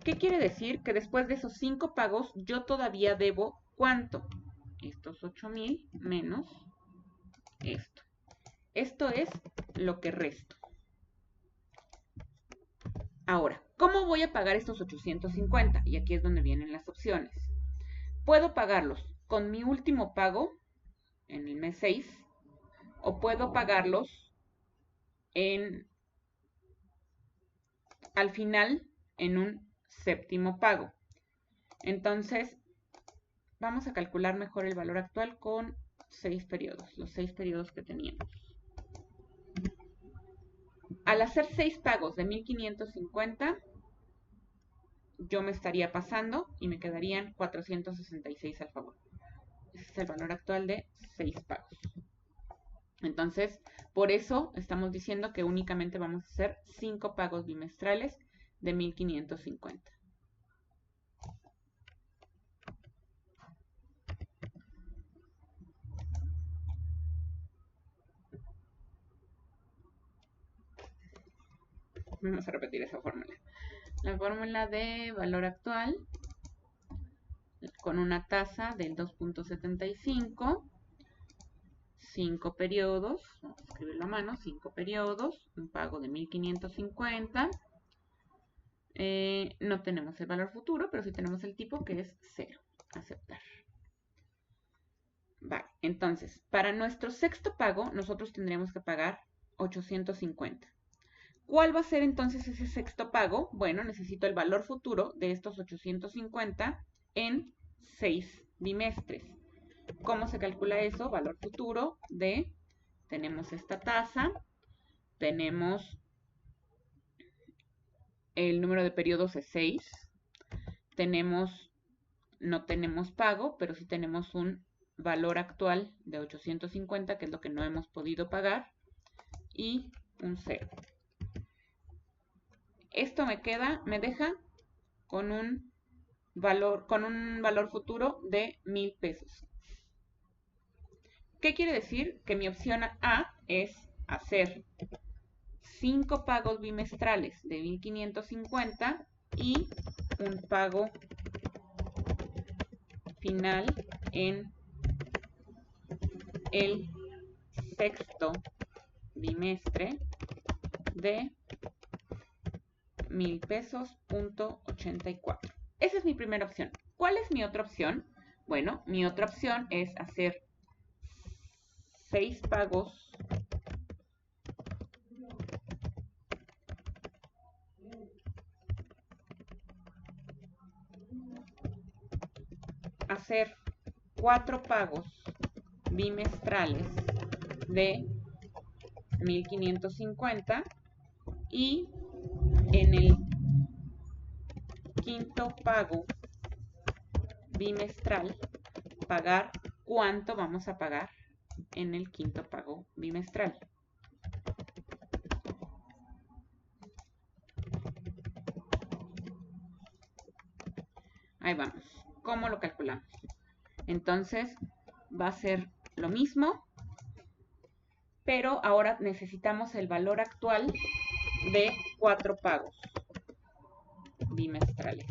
¿Qué quiere decir? Que después de esos 5 pagos, yo todavía debo, ¿cuánto? Estos 8,000 menos esto. Esto es lo que resto. Ahora, ¿cómo voy a pagar estos 850? Y aquí es donde vienen las opciones. Puedo pagarlos con mi último pago en el mes 6 o puedo pagarlos al final en un séptimo pago. Entonces, vamos a calcular mejor el valor actual con 6 periodos, los 6 periodos que teníamos. Al hacer 6 pagos de 1.550, yo me estaría pasando y me quedarían 466 al favor. Ese es el valor actual de 6 pagos. Entonces, por eso estamos diciendo que únicamente vamos a hacer 5 pagos bimestrales de 1.550. Vamos a repetir esa fórmula. La fórmula de valor actual con una tasa del 2.75, 5 periodos, vamos a escribirlo a mano, 5 periodos, un pago de 1.550. No tenemos el valor futuro, pero sí tenemos el tipo que es 0. Aceptar. Vale, entonces, para nuestro sexto pago, nosotros tendríamos que pagar 850. ¿Cuál va a ser entonces ese sexto pago? Bueno, necesito el valor futuro de estos 850 en 6 bimestres. ¿Cómo se calcula eso? Valor futuro de, tenemos esta tasa, tenemos el número de periodos es 6, no tenemos pago, pero sí tenemos un valor actual de 850, que es lo que no hemos podido pagar, y un 0. Esto me deja con un valor futuro de 1000 pesos. ¿Qué quiere decir? Que mi opción A es hacer 5 pagos bimestrales de 1550 y un pago final en el sexto bimestre de 1000 pesos, .84. Esa es mi primera opción. ¿Cuál es mi otra opción? Bueno, mi otra opción es hacer 6 pagos hacer 4 pagos bimestrales de 1550 y en el quinto pago bimestral pagar cuánto vamos a pagar en el quinto pago bimestral. Ahí vamos. ¿Cómo lo calculamos? Entonces va a ser lo mismo, pero ahora necesitamos el valor actual de 4 pagos bimestrales.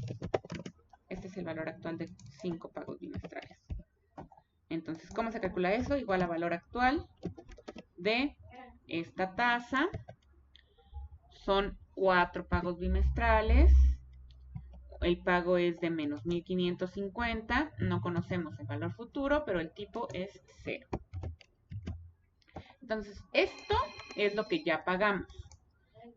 Este es el valor actual de 5 pagos bimestrales. Entonces, ¿cómo se calcula eso? Igual a valor actual de esta tasa. Son 4 pagos bimestrales. El pago es de menos 1550. No conocemos el valor futuro, pero el tipo es 0. Entonces, esto es lo que ya pagamos.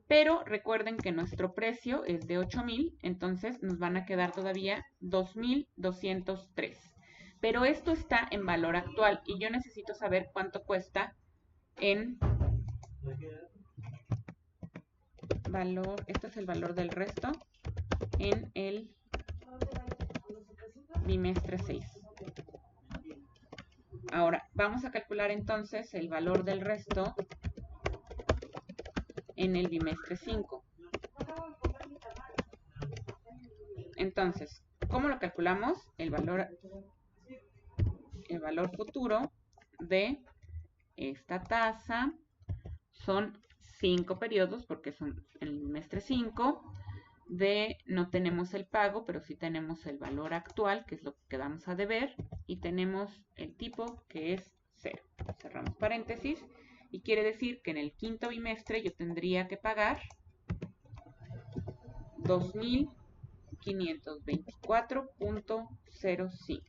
Pero recuerden que nuestro precio es de 8,000, entonces nos van a quedar todavía 2,203. Pero esto está en valor actual y yo necesito saber cuánto cuesta en valor, este es el valor del resto, en el bimestre 6. Ahora, vamos a calcular entonces el valor del resto en el bimestre 5. Entonces, ¿cómo lo calculamos? El valor futuro de esta tasa son 5 periodos, porque son el bimestre 5, de no tenemos el pago, pero sí tenemos el valor actual, que es lo que quedamos a deber, y tenemos el tipo, que es 0. Cerramos paréntesis, y quiere decir que en el quinto bimestre yo tendría que pagar 2,524.05.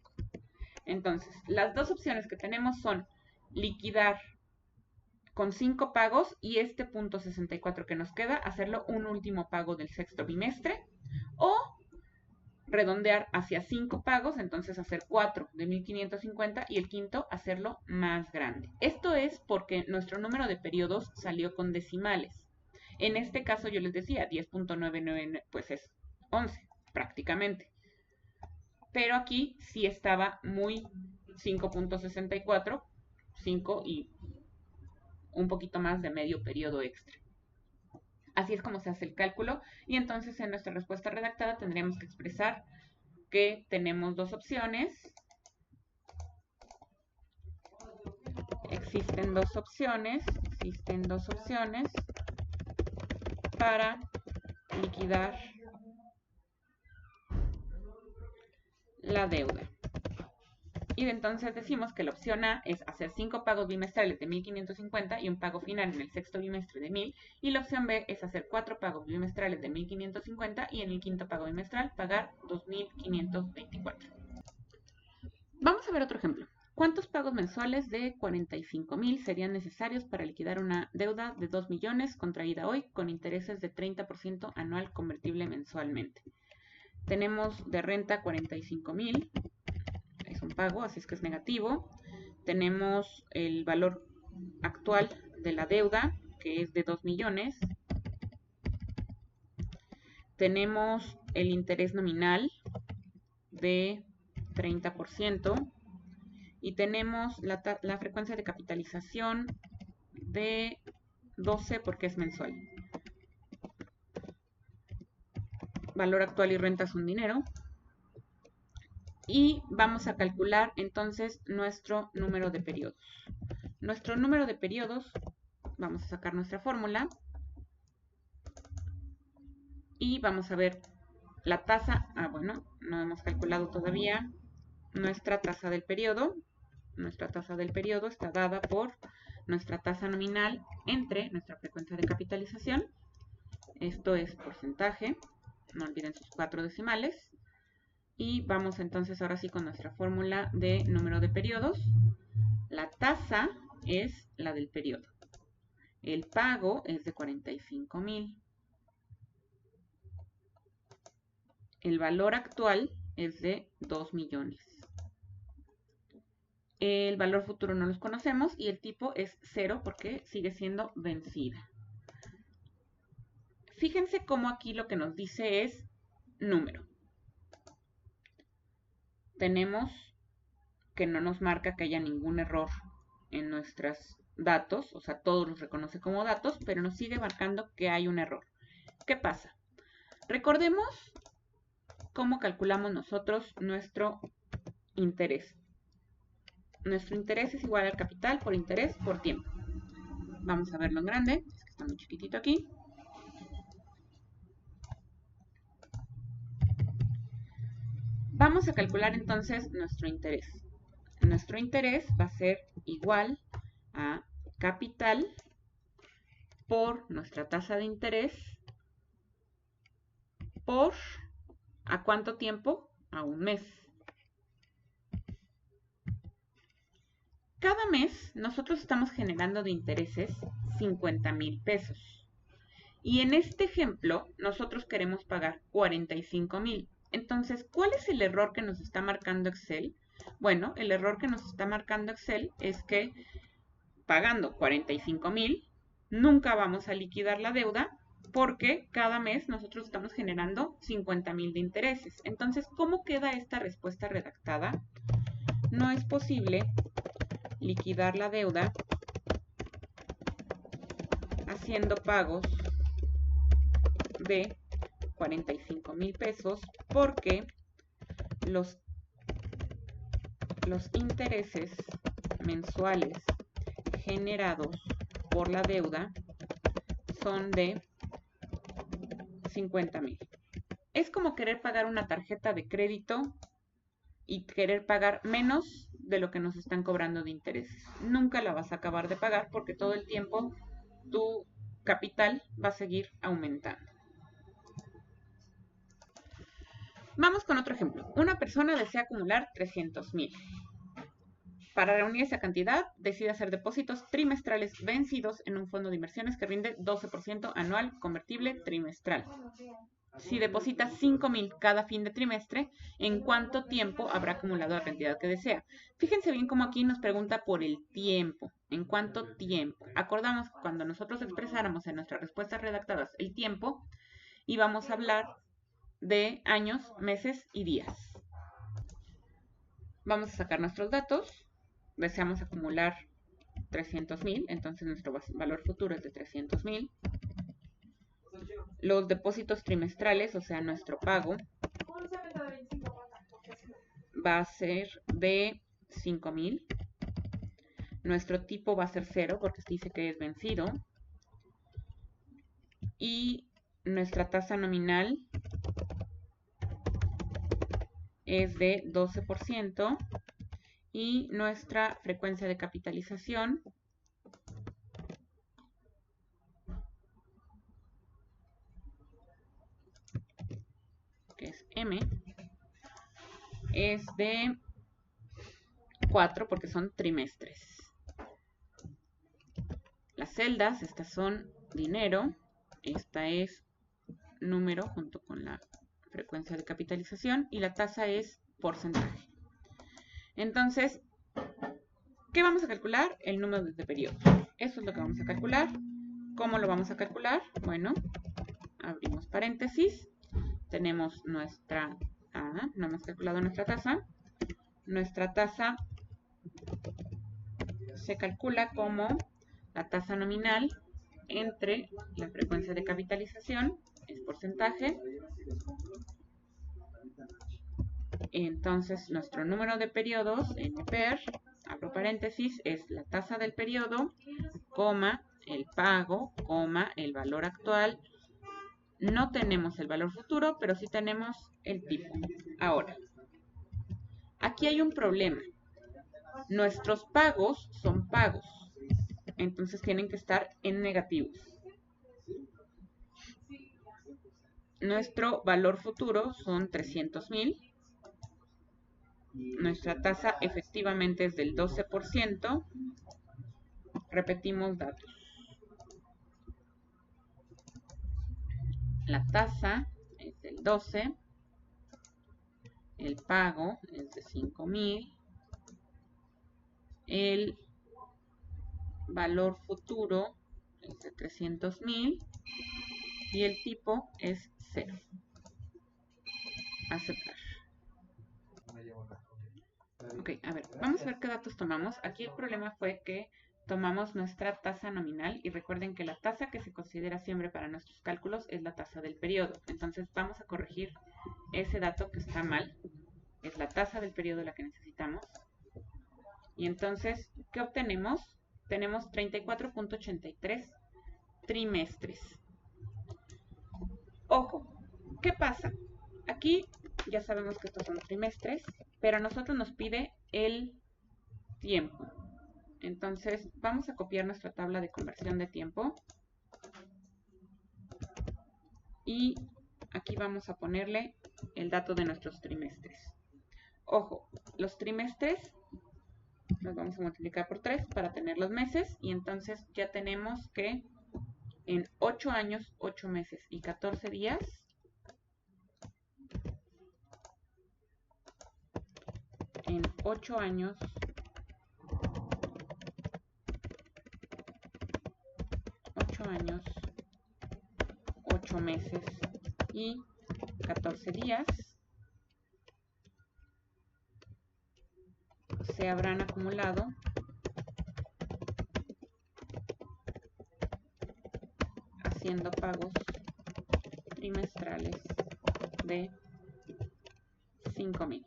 Entonces, las dos opciones que tenemos son liquidar con 5 pagos y este .64 que nos queda, hacerlo un último pago del sexto bimestre, o redondear hacia 5 pagos, entonces hacer 4 de 1550 y el quinto hacerlo más grande. Esto es porque nuestro número de periodos salió con decimales. En este caso yo les decía 10.99, pues es 11 prácticamente. Pero aquí sí estaba muy 5.64, 5 y un poquito más de medio periodo extra. Así es como se hace el cálculo y entonces en nuestra respuesta redactada tendríamos que expresar que tenemos dos opciones. Existen dos opciones para liquidar la deuda. Y entonces decimos que la opción A es hacer 5 pagos bimestrales de 1550 y un pago final en el sexto bimestre de 1000. Y la opción B es hacer 4 pagos bimestrales de 1550 y en el quinto pago bimestral pagar 2524. Vamos a ver otro ejemplo. ¿Cuántos pagos mensuales de 45,000 serían necesarios para liquidar una deuda de 2 millones contraída hoy con intereses de 30% anual convertible mensualmente? Tenemos de renta 45,000, es un pago, así es que es negativo. Tenemos el valor actual de la deuda, que es de 2 millones. Tenemos el interés nominal de 30%. Y tenemos la frecuencia de capitalización de 12 porque es mensual. Valor actual y renta son dinero. Y vamos a calcular entonces nuestro número de periodos. Nuestro número de periodos, vamos a sacar nuestra fórmula. Y vamos a ver la tasa. Bueno, no hemos calculado todavía nuestra tasa del periodo. Nuestra tasa del periodo está dada por nuestra tasa nominal entre nuestra frecuencia de capitalización. Esto es porcentaje, no olviden sus 4 decimales. Y vamos entonces ahora sí con nuestra fórmula de número de periodos. La tasa es la del periodo. El pago es de 45,000. El valor actual es de 2 millones. El valor futuro no los conocemos y el tipo es 0 porque sigue siendo vencida. Fíjense cómo aquí lo que nos dice es número. Tenemos que no nos marca que haya ningún error en nuestros datos, o sea, todos los reconoce como datos, pero nos sigue marcando que hay un error. ¿Qué pasa? Recordemos cómo calculamos nosotros nuestro interés. Nuestro interés es igual al capital por interés por tiempo. Vamos a verlo en grande, es que está muy chiquitito aquí. Vamos a calcular entonces nuestro interés. Nuestro interés va a ser igual a capital por nuestra tasa de interés por ¿a cuánto tiempo? A un mes. Cada mes nosotros estamos generando de intereses 50,000 pesos. Y en este ejemplo nosotros queremos pagar 45,000. Entonces, ¿cuál es el error que nos está marcando Excel? Bueno, el error que nos está marcando Excel es que pagando 45,000 nunca vamos a liquidar la deuda porque cada mes nosotros estamos generando 50,000 de intereses. Entonces, ¿cómo queda esta respuesta redactada? No es posible liquidar la deuda haciendo pagos de 45,000 pesos porque los intereses mensuales generados por la deuda son de 50,000. Es como querer pagar una tarjeta de crédito y querer pagar menos de lo que nos están cobrando de intereses. Nunca la vas a acabar de pagar porque todo el tiempo tu capital va a seguir aumentando. Vamos con otro ejemplo. Una persona desea acumular 300,000. Para reunir esa cantidad, decide hacer depósitos trimestrales vencidos en un fondo de inversiones que rinde 12% anual convertible trimestral. Si deposita 5,000 cada fin de trimestre, ¿en cuánto tiempo habrá acumulado la cantidad que desea? Fíjense bien cómo aquí nos pregunta por el tiempo. ¿En cuánto tiempo? Acordamos que cuando nosotros expresáramos en nuestras respuestas redactadas el tiempo, íbamos a hablar de años, meses y días. Vamos a sacar nuestros datos. Deseamos acumular 300,000, entonces nuestro valor futuro es de 300,000. Los depósitos trimestrales, o sea, nuestro pago, va a ser de 5,000. Nuestro tipo va a ser 0 porque dice que es vencido. Y nuestra tasa nominal es de 12%. Y nuestra frecuencia de capitalización que es M, es de 4 porque son trimestres. Las celdas, estas son dinero, esta es número junto con la frecuencia de capitalización y la tasa es porcentaje. Entonces, ¿qué vamos a calcular? El número de periodos. Eso es lo que vamos a calcular. ¿Cómo lo vamos a calcular? Bueno, abrimos paréntesis. Tenemos nuestra... no hemos calculado nuestra tasa. Nuestra tasa se calcula como la tasa nominal entre la frecuencia de capitalización, es porcentaje. Entonces, nuestro número de periodos, NPER, abro paréntesis, es la tasa del periodo, coma, el pago, coma, el valor actual. No tenemos el valor futuro, pero sí tenemos el tipo. Ahora, aquí hay un problema. Nuestros pagos son pagos, entonces tienen que estar en negativos. Nuestro valor futuro son 300,000. Nuestra tasa efectivamente es del 12%. Repetimos datos. La tasa es del 12%. El pago es de 5,000. El valor futuro es de 300,000. Y el tipo es 0. Aceptar. Ok, a ver, vamos a ver qué datos tomamos. Aquí el problema fue que tomamos nuestra tasa nominal y recuerden que la tasa que se considera siempre para nuestros cálculos es la tasa del periodo. Entonces vamos a corregir ese dato que está mal. Es la tasa del periodo la que necesitamos. Y entonces, ¿qué obtenemos? Tenemos 34.83 trimestres. Ojo, ¿qué pasa? Aquí ya sabemos que estos son trimestres, pero a nosotros nos pide el tiempo. Entonces, vamos a copiar nuestra tabla de conversión de tiempo. Y aquí vamos a ponerle el dato de nuestros trimestres. Ojo, los trimestres los vamos a multiplicar por 3 para tener los meses. Y entonces ya tenemos que en 8 años, 8 meses y 14 días, en 8 años, 8 meses y 14 días, se habrán acumulado haciendo pagos trimestrales de 5,000.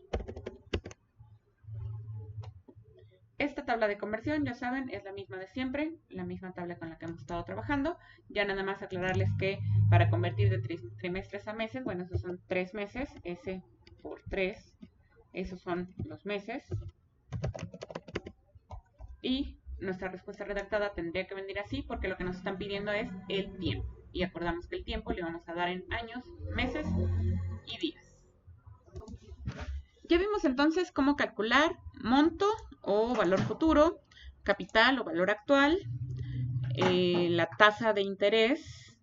Esta tabla de conversión, ya saben, es la misma de siempre, la misma tabla con la que hemos estado trabajando. Ya nada más aclararles que para convertir de trimestres a meses, bueno, esos son 3 meses, S por 3, esos son los meses. Y nuestra respuesta redactada tendría que venir así porque lo que nos están pidiendo es el tiempo. Y acordamos que el tiempo le vamos a dar en años, meses y días. Ya vimos entonces cómo calcular monto o valor futuro, capital o valor actual, la tasa de interés,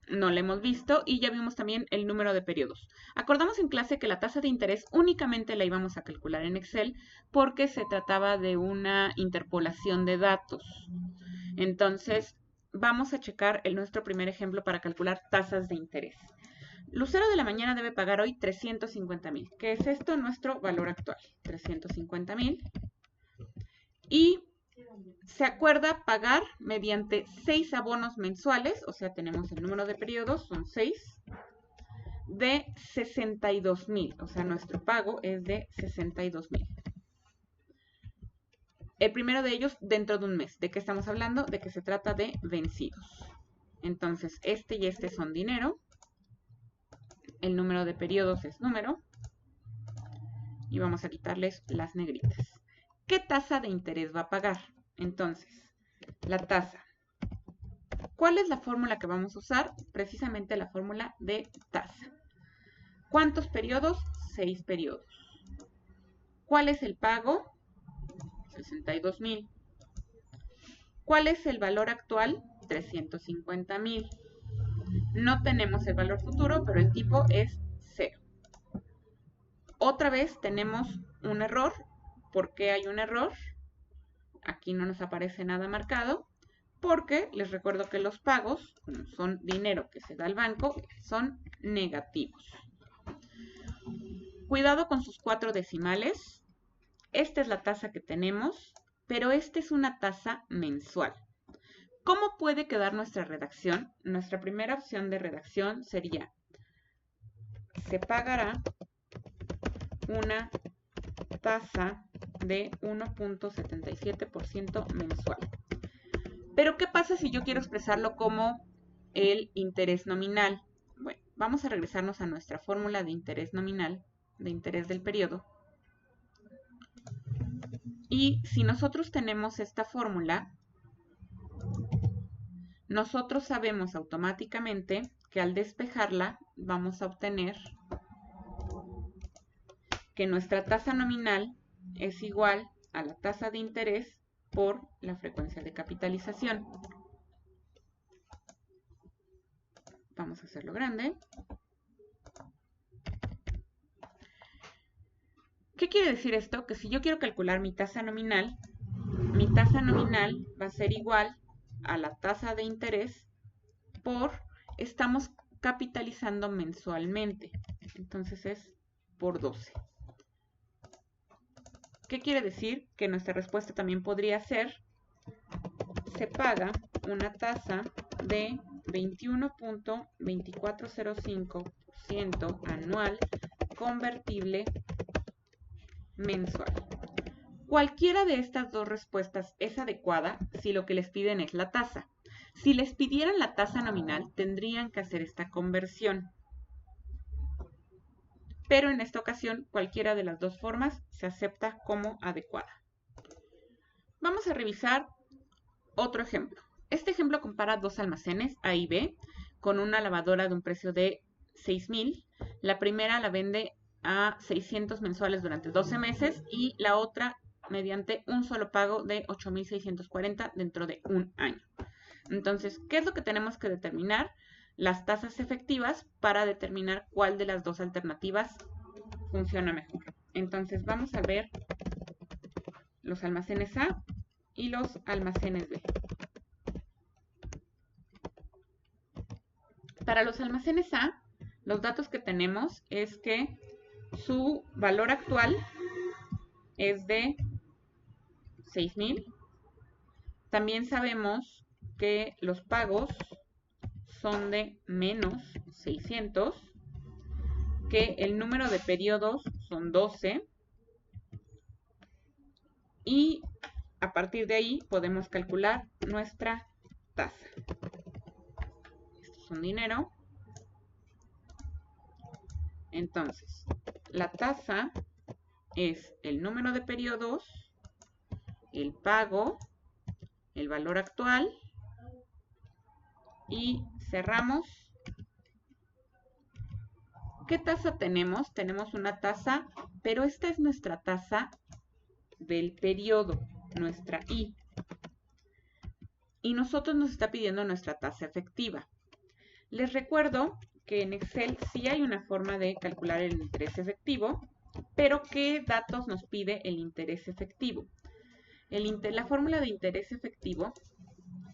no la hemos visto, y ya vimos también el número de periodos. Acordamos en clase que la tasa de interés únicamente la íbamos a calcular en Excel porque se trataba de una interpolación de datos. Entonces, vamos a checar nuestro primer ejemplo para calcular tasas de interés. Lucero de la Mañana debe pagar hoy 350,000. ¿Qué es esto? Nuestro valor actual, 350,000. Y se acuerda pagar mediante 6 abonos mensuales, o sea, tenemos el número de periodos, son 6, de 62,000. O sea, nuestro pago es de 62,000. El primero de ellos dentro de un mes. ¿De qué estamos hablando? De que se trata de vencidos. Entonces, este y este son dinero. El número de periodos es número. Y vamos a quitarles las negritas. ¿Qué tasa de interés va a pagar? Entonces, la tasa. ¿Cuál es la fórmula que vamos a usar? Precisamente la fórmula de tasa. ¿Cuántos periodos? 6 periodos. ¿Cuál es el pago? 62,000. ¿Cuál es el valor actual? 350,000. No tenemos el valor futuro, pero el tipo es 0. Otra vez tenemos un error. ¿Por qué hay un error? Aquí no nos aparece nada marcado, porque les recuerdo que los pagos, como son dinero que se da al banco, son negativos. Cuidado con sus 4 decimales. Esta es la tasa que tenemos, pero esta es una tasa mensual. ¿Cómo puede quedar nuestra redacción? Nuestra primera opción de redacción sería: se pagará una tasa de 1.77% mensual. Pero ¿qué pasa si yo quiero expresarlo como el interés nominal? Bueno, vamos a regresarnos a nuestra fórmula de interés nominal, de interés del periodo. Y si nosotros tenemos esta fórmula, nosotros sabemos automáticamente que al despejarla vamos a obtener que nuestra tasa nominal es igual a la tasa de interés por la frecuencia de capitalización. Vamos a hacerlo grande. ¿Qué quiere decir esto? Que si yo quiero calcular mi tasa nominal va a ser igual a la tasa de interés estamos capitalizando mensualmente. Entonces es por 12. ¿Qué quiere decir? Que nuestra respuesta también podría ser: se paga una tasa de 21.2405% anual convertible mensual. Cualquiera de estas dos respuestas es adecuada si lo que les piden es la tasa. Si les pidieran la tasa nominal, tendrían que hacer esta conversión. Pero en esta ocasión, cualquiera de las dos formas se acepta como adecuada. Vamos a revisar otro ejemplo. Este ejemplo compara dos almacenes, A y B, con una lavadora de un precio de 6,000. La primera la vende a 600 mensuales durante 12 meses y la otra mediante un solo pago de 8,640 dentro de un año. Entonces, ¿qué es lo que tenemos que determinar? Las tasas efectivas para determinar cuál de las dos alternativas funciona mejor. Entonces, vamos a ver los almacenes A y los almacenes B. Para los almacenes A, los datos que tenemos es que su valor actual es de 6,000. También sabemos que los pagos son de menos 600, que el número de periodos son 12 y a partir de ahí podemos calcular nuestra tasa. Esto es un dinero. Entonces, la tasa es el número de periodos, el pago, el valor actual y cerramos. ¿Qué tasa tenemos? Tenemos una tasa, pero esta es nuestra tasa del periodo, nuestra I. Y nosotros nos está pidiendo nuestra tasa efectiva. Les recuerdo que en Excel sí hay una forma de calcular el interés efectivo, pero ¿qué datos nos pide el interés efectivo? La fórmula de interés efectivo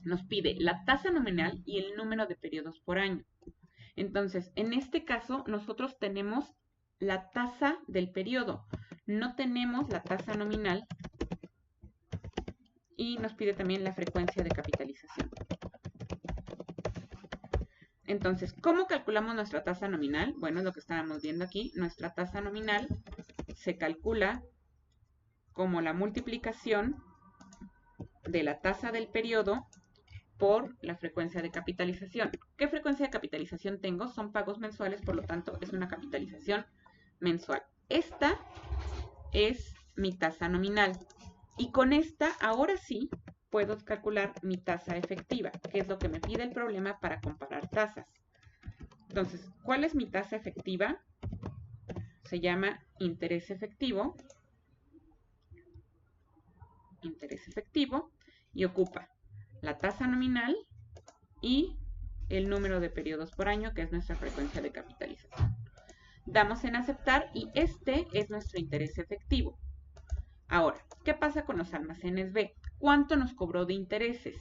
nos pide la tasa nominal y el número de periodos por año. Entonces, en este caso, nosotros tenemos la tasa del periodo, no tenemos la tasa nominal y nos pide también la frecuencia de capitalización. Entonces, ¿cómo calculamos nuestra tasa nominal? Bueno, es lo que estábamos viendo aquí. Nuestra tasa nominal se calcula como la multiplicación de la tasa del periodo por la frecuencia de capitalización. ¿Qué frecuencia de capitalización tengo? Son pagos mensuales, por lo tanto es una capitalización mensual. Esta es mi tasa nominal. Y con esta, ahora sí, puedo calcular mi tasa efectiva, que es lo que me pide el problema para comparar tasas. Entonces, ¿cuál es mi tasa efectiva? Se llama interés efectivo. interés efectivo y ocupa la tasa nominal y el número de periodos por año, que es nuestra frecuencia de capitalización. Damos en aceptar y este es nuestro interés efectivo. Ahora, ¿qué pasa con los almacenes B? ¿Cuánto nos cobró de intereses?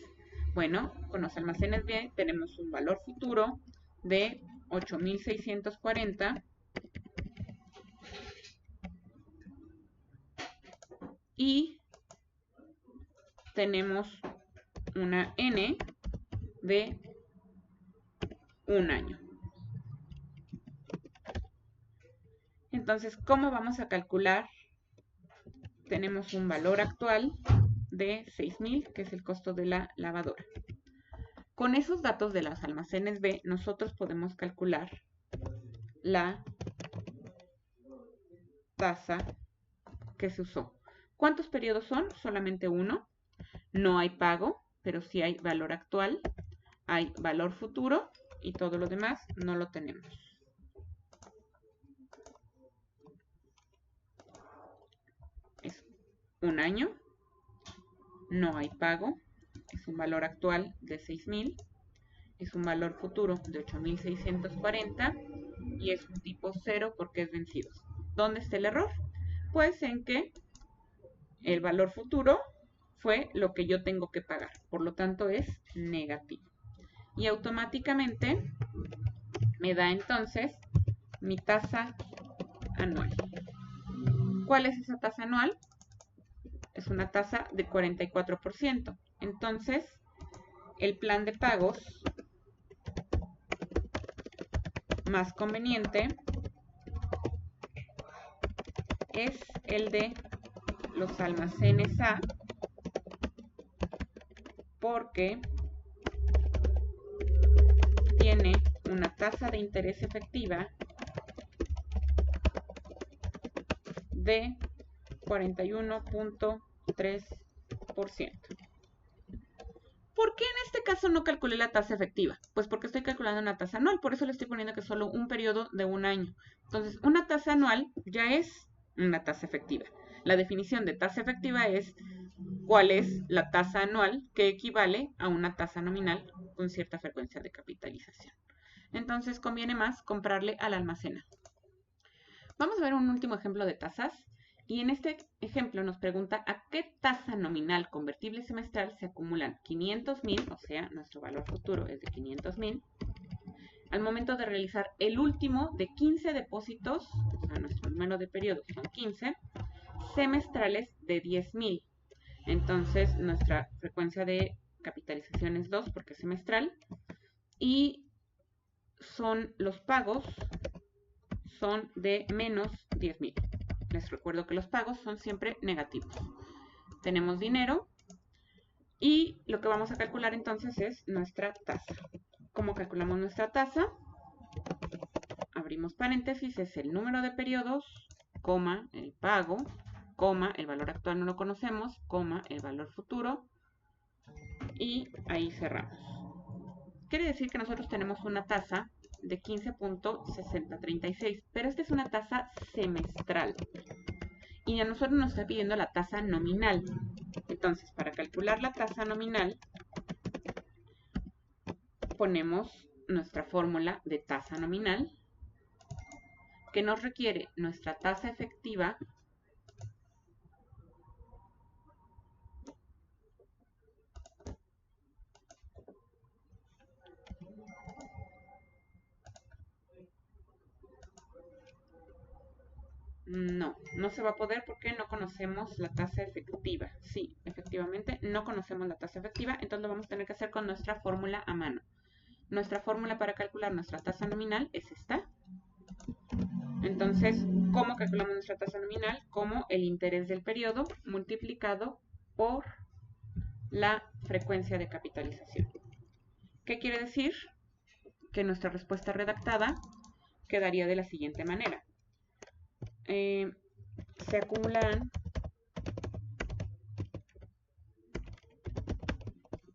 Bueno, con los almacenes B tenemos un valor futuro de 8,640 y tenemos una N de un año. Entonces, ¿cómo vamos a calcular? Tenemos un valor actual de 6,000, que es el costo de la lavadora. Con esos datos de los almacenes B, nosotros podemos calcular la tasa que se usó. ¿Cuántos periodos son? Solamente uno. No hay pago, pero sí hay valor actual, hay valor futuro y todo lo demás no lo tenemos. Es un año, no hay pago, es un valor actual de 6,000, es un valor futuro de 8,640 y es un tipo 0 porque es vencido. ¿Dónde está el error? Pues en que el valor futuro fue lo que yo tengo que pagar, por lo tanto es negativo. Y automáticamente me da entonces mi tasa anual. ¿Cuál es esa tasa anual? Es una tasa de 44%. Entonces, el plan de pagos más conveniente es el de los almacenes A, porque tiene una tasa de interés efectiva de 41.3%. ¿Por qué en este caso no calculé la tasa efectiva? Pues porque estoy calculando una tasa anual, por eso le estoy poniendo que es solo un periodo de un año. Entonces, una tasa anual ya es una tasa efectiva. La definición de tasa efectiva es cuál es la tasa anual que equivale a una tasa nominal con cierta frecuencia de capitalización. Entonces, conviene más comprarle al almacén. Vamos a ver un último ejemplo de tasas. Y en este ejemplo nos pregunta a qué tasa nominal convertible semestral se acumulan 500,000, o sea, nuestro valor futuro es de 500,000, al momento de realizar el último de 15 depósitos, o sea, nuestro número de periodos son 15, semestrales de 10,000. Entonces, nuestra frecuencia de capitalización es 2 porque es semestral. Y son los pagos son de menos 10,000. Les recuerdo que los pagos son siempre negativos. Tenemos dinero y lo que vamos a calcular entonces es nuestra tasa. ¿Cómo calculamos nuestra tasa? Abrimos paréntesis, es el número de periodos, coma, el pago, coma, el valor actual no lo conocemos, coma, el valor futuro y ahí cerramos. Quiere decir que nosotros tenemos una tasa de 15.6036, pero esta es una tasa semestral. Y a nosotros nos está pidiendo la tasa nominal. Entonces, para calcular la tasa nominal, ponemos nuestra fórmula de tasa nominal, que nos requiere nuestra tasa efectiva No se va a poder porque no conocemos la tasa efectiva. Sí, efectivamente, no conocemos la tasa efectiva, entonces lo vamos a tener que hacer con nuestra fórmula a mano. Nuestra fórmula para calcular nuestra tasa nominal es esta. Entonces, ¿cómo calculamos nuestra tasa nominal? Como el interés del periodo multiplicado por la frecuencia de capitalización. ¿Qué quiere decir? Que nuestra respuesta redactada quedaría de la siguiente manera. Se acumulan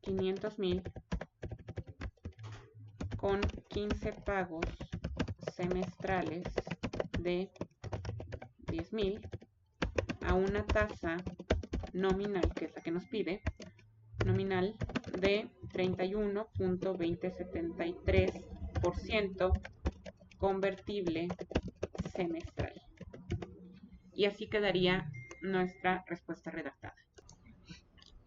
500,000 con 15 pagos semestrales de 10,000 a una tasa nominal, que es la que nos pide, nominal de 31.2073% convertible semestral. Y así quedaría nuestra respuesta redactada.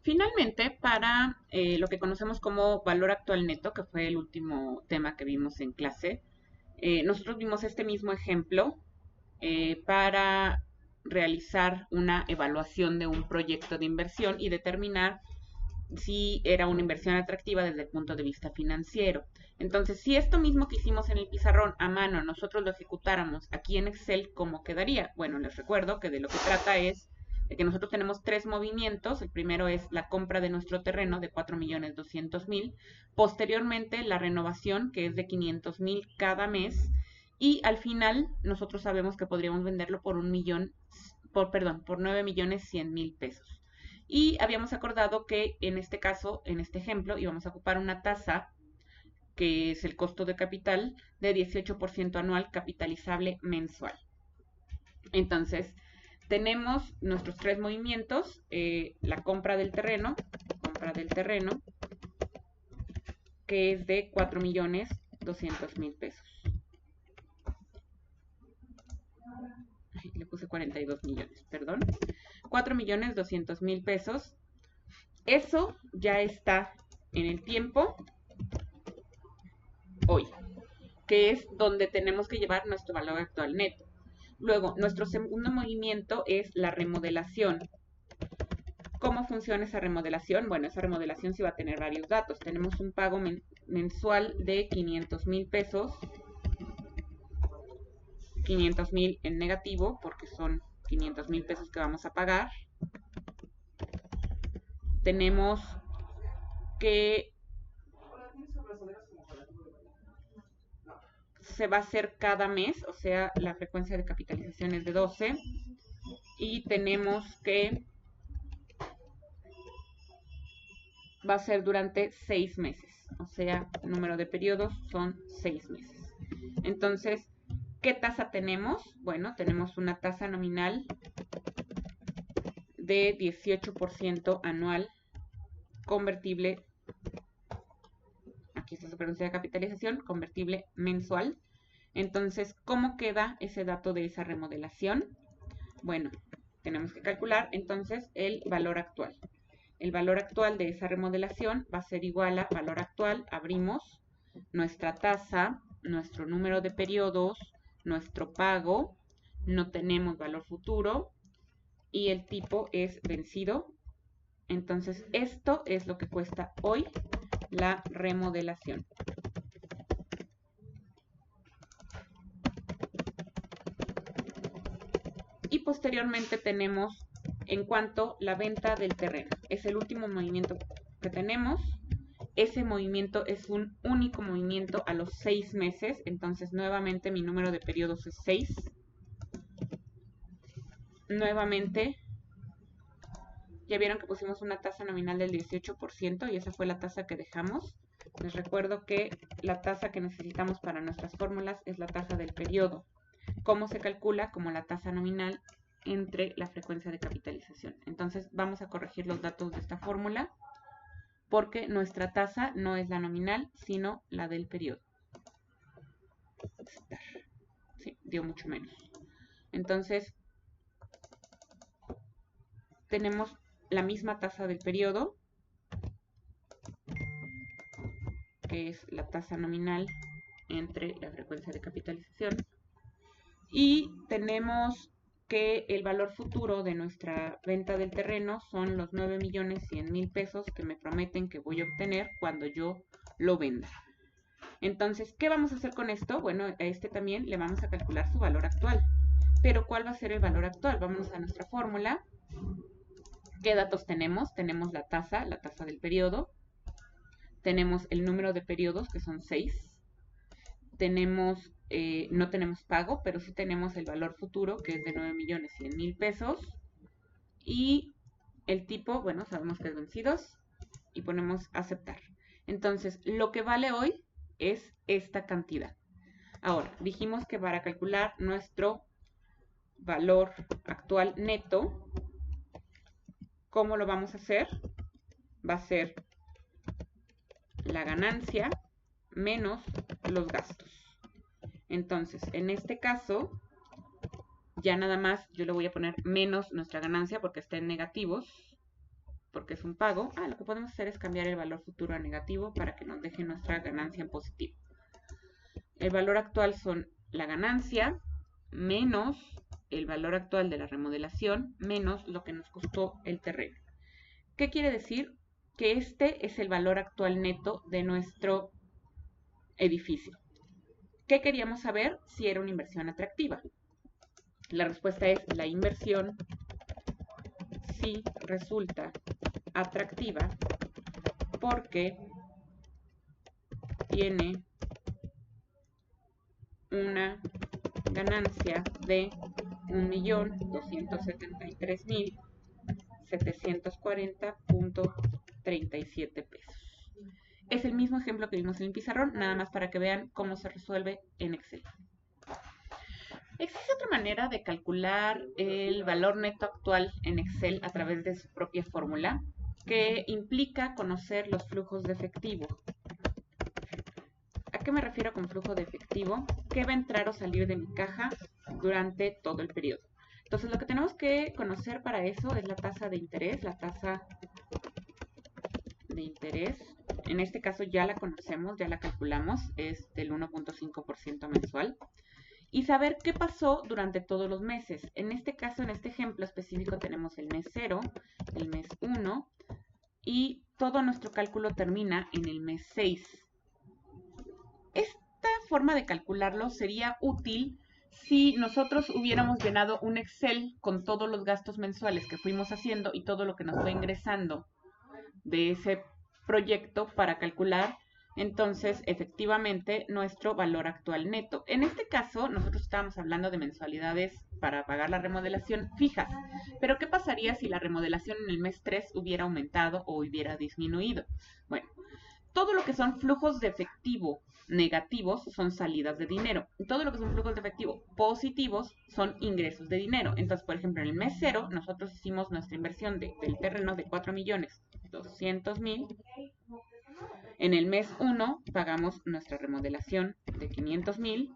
Finalmente, para lo que conocemos como valor actual neto, que fue el último tema que vimos en clase, nosotros vimos este mismo ejemplo para realizar una evaluación de un proyecto de inversión y determinar si era una inversión atractiva desde el punto de vista financiero. Entonces, si esto mismo que hicimos en el pizarrón a mano nosotros lo ejecutáramos aquí en Excel, ¿cómo quedaría? Bueno, les recuerdo que de lo que trata es de que nosotros tenemos 3 movimientos. El primero es la compra de nuestro terreno de 4.200.000. Posteriormente, la renovación, que es de 500.000 cada mes. Y al final, nosotros sabemos que podríamos venderlo por por 9.100.000 pesos. Y habíamos acordado que en este caso, en este ejemplo, íbamos a ocupar una tasa, que es el costo de capital, de 18% anual capitalizable mensual. Entonces, tenemos nuestros 3 movimientos, la compra del terreno, que es de 4.200.000 pesos. Ay, le puse 42 millones, perdón. 4.200.000 pesos. Eso ya está en el tiempo hoy, que es donde tenemos que llevar nuestro valor actual neto. Luego, nuestro segundo movimiento es la remodelación. ¿Cómo funciona esa remodelación? Bueno, esa remodelación sí va a tener varios datos. Tenemos un pago mensual de 500.000 pesos. 500.000 en negativo porque son 500.000 pesos que vamos a pagar. Tenemos que se va a hacer cada mes, o sea, la frecuencia de capitalización es de 12. Y tenemos que va a ser durante 6 meses, o sea, el número de periodos son 6 meses. Entonces, ¿qué tasa tenemos? Bueno, tenemos una tasa nominal de 18% anual convertible, aquí está su frecuencia de capitalización, convertible mensual. Entonces, ¿cómo queda ese dato de esa remodelación? Bueno, tenemos que calcular entonces el valor actual. El valor actual de esa remodelación va a ser igual a valor actual, abrimos nuestra tasa, nuestro número de periodos, nuestro pago, no tenemos valor futuro y el tipo es vencido. Entonces, esto es lo que cuesta hoy la remodelación. Y posteriormente tenemos en cuanto la venta del terreno. Es el último movimiento que tenemos. Ese movimiento es un único movimiento a los 6 meses. Entonces, nuevamente mi número de periodos es 6. Nuevamente, ya vieron que pusimos una tasa nominal del 18% y esa fue la tasa que dejamos. Les recuerdo que la tasa que necesitamos para nuestras fórmulas es la tasa del periodo. ¿Cómo se calcula? Como la tasa nominal entre la frecuencia de capitalización. Entonces vamos a corregir los datos de esta fórmula porque nuestra tasa no es la nominal, sino la del periodo. Sí, dio mucho menos. Entonces, tenemos la misma tasa del periodo, que es la tasa nominal entre la frecuencia de capitalización. Y tenemos que el valor futuro de nuestra venta del terreno son los 9.100.000 pesos que me prometen que voy a obtener cuando yo lo venda. Entonces, ¿qué vamos a hacer con esto? Bueno, a este también le vamos a calcular su valor actual. Pero, ¿cuál va a ser el valor actual? Vamos a nuestra fórmula. ¿Qué datos tenemos? Tenemos la tasa del periodo. Tenemos el número de periodos, que son 6. Tenemos, no tenemos pago, pero sí tenemos el valor futuro, que es de 9.100.000 pesos. Y el tipo, bueno, sabemos que es vencidos. Y ponemos aceptar. Entonces, lo que vale hoy es esta cantidad. Ahora, dijimos que para calcular nuestro valor actual neto, ¿Cómo lo vamos a hacer? Va a ser la ganancia menos los gastos. Entonces, en este caso, ya nada más yo le voy a poner menos nuestra ganancia porque está en negativos, porque es un pago. Lo que podemos hacer es cambiar el valor futuro a negativo para que nos deje nuestra ganancia en positivo. El valor actual son la ganancia menos el valor actual de la remodelación menos lo que nos costó el terreno. ¿Qué quiere decir? Que este es el valor actual neto de nuestro edificio. ¿Qué queríamos saber? Si era una inversión atractiva. La respuesta es la inversión sí resulta atractiva porque tiene una ganancia de 1.273.740.37 pesos. Es el mismo ejemplo que vimos en el pizarrón, nada más para que vean cómo se resuelve en Excel. Existe otra manera de calcular el valor neto actual en Excel a través de su propia fórmula, que implica conocer los flujos de efectivo. ¿A qué me refiero con flujo de efectivo? ¿Qué va a entrar o salir de mi caja durante todo el periodo? Entonces, lo que tenemos que conocer para eso es la tasa de interés. La tasa de interés, en este caso ya la conocemos, ya la calculamos, es del 1.5% mensual. Y saber qué pasó durante todos los meses. En este caso, en este ejemplo específico, tenemos el mes 0, el mes 1 y todo nuestro cálculo termina en el mes 6. Esta forma de calcularlo sería útil si nosotros hubiéramos llenado un Excel con todos los gastos mensuales que fuimos haciendo y todo lo que nos fue ingresando de ese proyecto para calcular entonces efectivamente nuestro valor actual neto. En este caso nosotros estábamos hablando de mensualidades para pagar la remodelación fijas, pero ¿qué pasaría si la remodelación en el mes 3 hubiera aumentado o hubiera disminuido? Bueno, todo lo que son flujos de efectivo negativos son salidas de dinero. Todo lo que son flujos de efectivo positivos son ingresos de dinero. Entonces, por ejemplo, en el mes 0 nosotros hicimos nuestra inversión del terreno de 4.200.000. En el mes 1 pagamos nuestra remodelación de 500.000.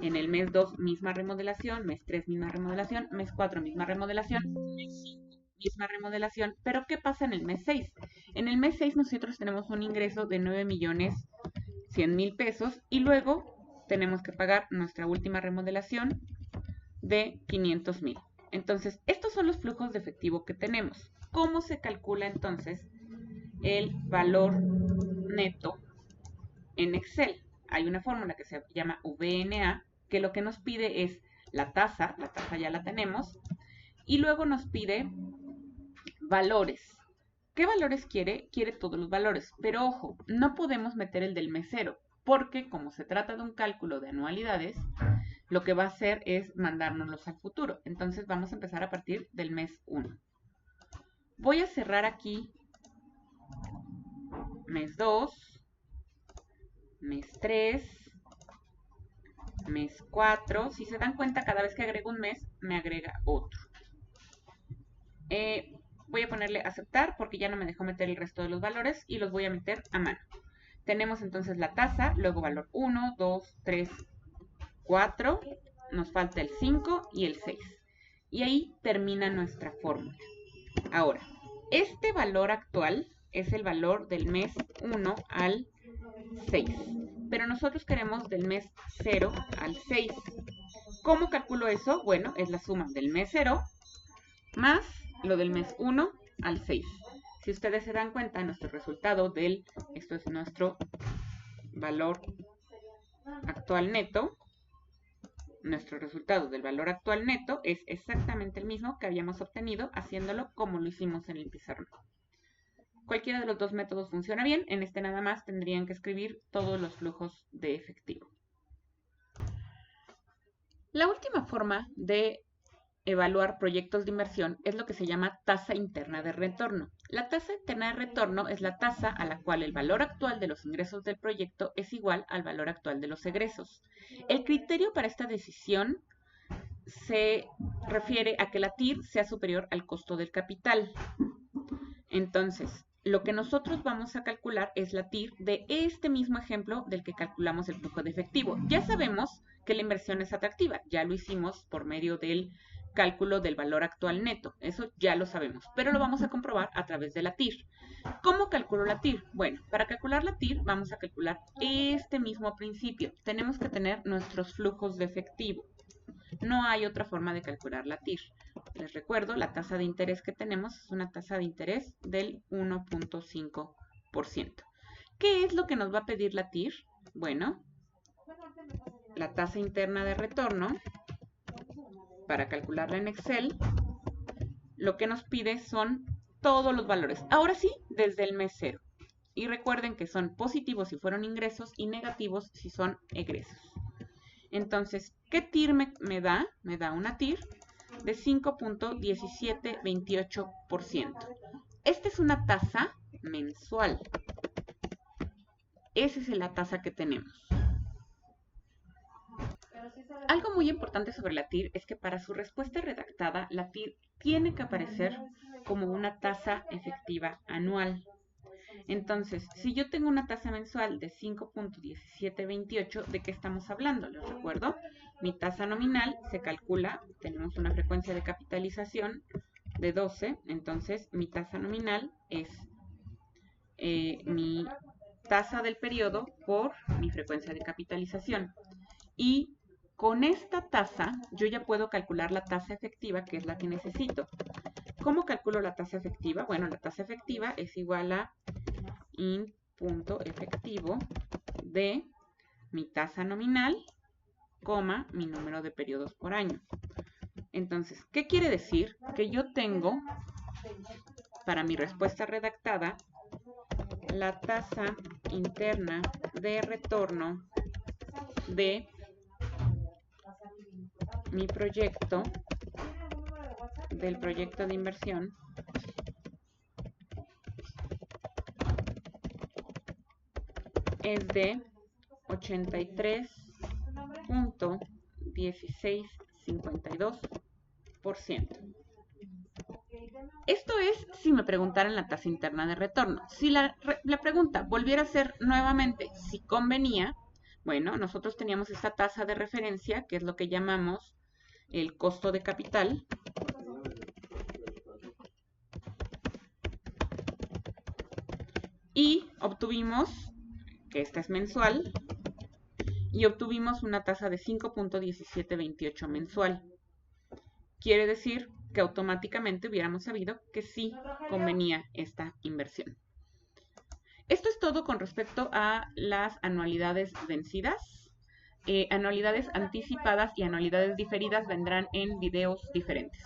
En el mes 2 misma remodelación, mes 3 misma remodelación, mes 4 misma remodelación, mes 5 misma remodelación. Pero ¿qué pasa en el mes 6? En el mes 6 nosotros tenemos un ingreso de 9.100.000 pesos y luego tenemos que pagar nuestra última remodelación de 500.000. Entonces, estos son los flujos de efectivo que tenemos. ¿Cómo se calcula entonces el valor neto en Excel? Hay una fórmula que se llama VNA, que lo que nos pide es la tasa ya la tenemos, y luego nos pide valores. ¿Qué valores quiere? Quiere todos los valores, pero ojo, no podemos meter el del mes 0, porque como se trata de un cálculo de anualidades, lo que va a hacer es mandárnoslos al futuro. Entonces vamos a empezar a partir del mes 1. Voy a cerrar aquí mes 2, mes 3, mes 4. Si se dan cuenta, cada vez que agrego un mes, me agrega otro. Voy a ponerle aceptar porque ya no me dejó meter el resto de los valores y los voy a meter a mano. Tenemos entonces la tasa, luego valor 1, 2, 3, 4. Nos falta el 5 y el 6. Y ahí termina nuestra fórmula. Ahora, este valor actual es el valor del mes 1 al 6. Pero nosotros queremos del mes 0 al 6. ¿Cómo calculo eso? Bueno, es la suma del mes 0 más lo del mes 1 al 6. Si ustedes se dan cuenta, nuestro resultado esto es nuestro valor actual neto. Nuestro resultado del valor actual neto es exactamente el mismo que habíamos obtenido haciéndolo como lo hicimos en el pizarrón. Cualquiera de los dos métodos funciona bien. En este nada más tendrían que escribir todos los flujos de efectivo. La última forma de evaluar proyectos de inversión es lo que se llama tasa interna de retorno. La tasa interna de retorno es la tasa a la cual el valor actual de los ingresos del proyecto es igual al valor actual de los egresos. El criterio para esta decisión se refiere a que la TIR sea superior al costo del capital. Entonces, lo que nosotros vamos a calcular es la TIR de este mismo ejemplo del que calculamos el flujo de efectivo. Ya sabemos que la inversión es atractiva, ya lo hicimos por medio del cálculo del valor actual neto, eso ya lo sabemos, pero lo vamos a comprobar a través de la TIR. ¿Cómo calculo la TIR? Bueno, para calcular la TIR vamos a calcular este mismo principio. Tenemos que tener nuestros flujos de efectivo. No hay otra forma de calcular la TIR. Les recuerdo, la tasa de interés que tenemos es una tasa de interés del 1.5%. ¿Qué es lo que nos va a pedir la TIR? Bueno, la tasa interna de retorno, para calcularla en Excel, lo que nos pide son todos los valores. Ahora sí, desde el mes 0. Y recuerden que son positivos si fueron ingresos y negativos si son egresos. Entonces, ¿qué TIR me da? Me da una TIR de 5.1728%. Esta es una tasa mensual. Esa es la tasa que tenemos. Algo muy importante sobre la TIR es que para su respuesta redactada, la TIR tiene que aparecer como una tasa efectiva anual. Entonces, si yo tengo una tasa mensual de 5.1728, ¿de qué estamos hablando? Les recuerdo, mi tasa nominal se calcula, tenemos una frecuencia de capitalización de 12, entonces mi tasa nominal es mi tasa del periodo por mi frecuencia de capitalización. Y con esta tasa yo ya puedo calcular la tasa efectiva, que es la que necesito. ¿Cómo calculo la tasa efectiva? Bueno, la tasa efectiva es igual a punto efectivo de mi tasa nominal, coma, mi número de periodos por año. Entonces, ¿qué quiere decir? Que yo tengo, para mi respuesta redactada, la tasa interna de retorno de mi proyecto, del proyecto de inversión, es de 83.1652%. Esto es si me preguntaran la tasa interna de retorno. Si la pregunta volviera a ser nuevamente si convenía, bueno, nosotros teníamos esta tasa de referencia, que es lo que llamamos el costo de capital. Y obtuvimos, que esta es mensual, y obtuvimos una tasa de 5.1728 mensual. Quiere decir que automáticamente hubiéramos sabido que sí convenía esta inversión. Esto es todo con respecto a las anualidades vencidas. Anualidades anticipadas y anualidades diferidas vendrán en videos diferentes.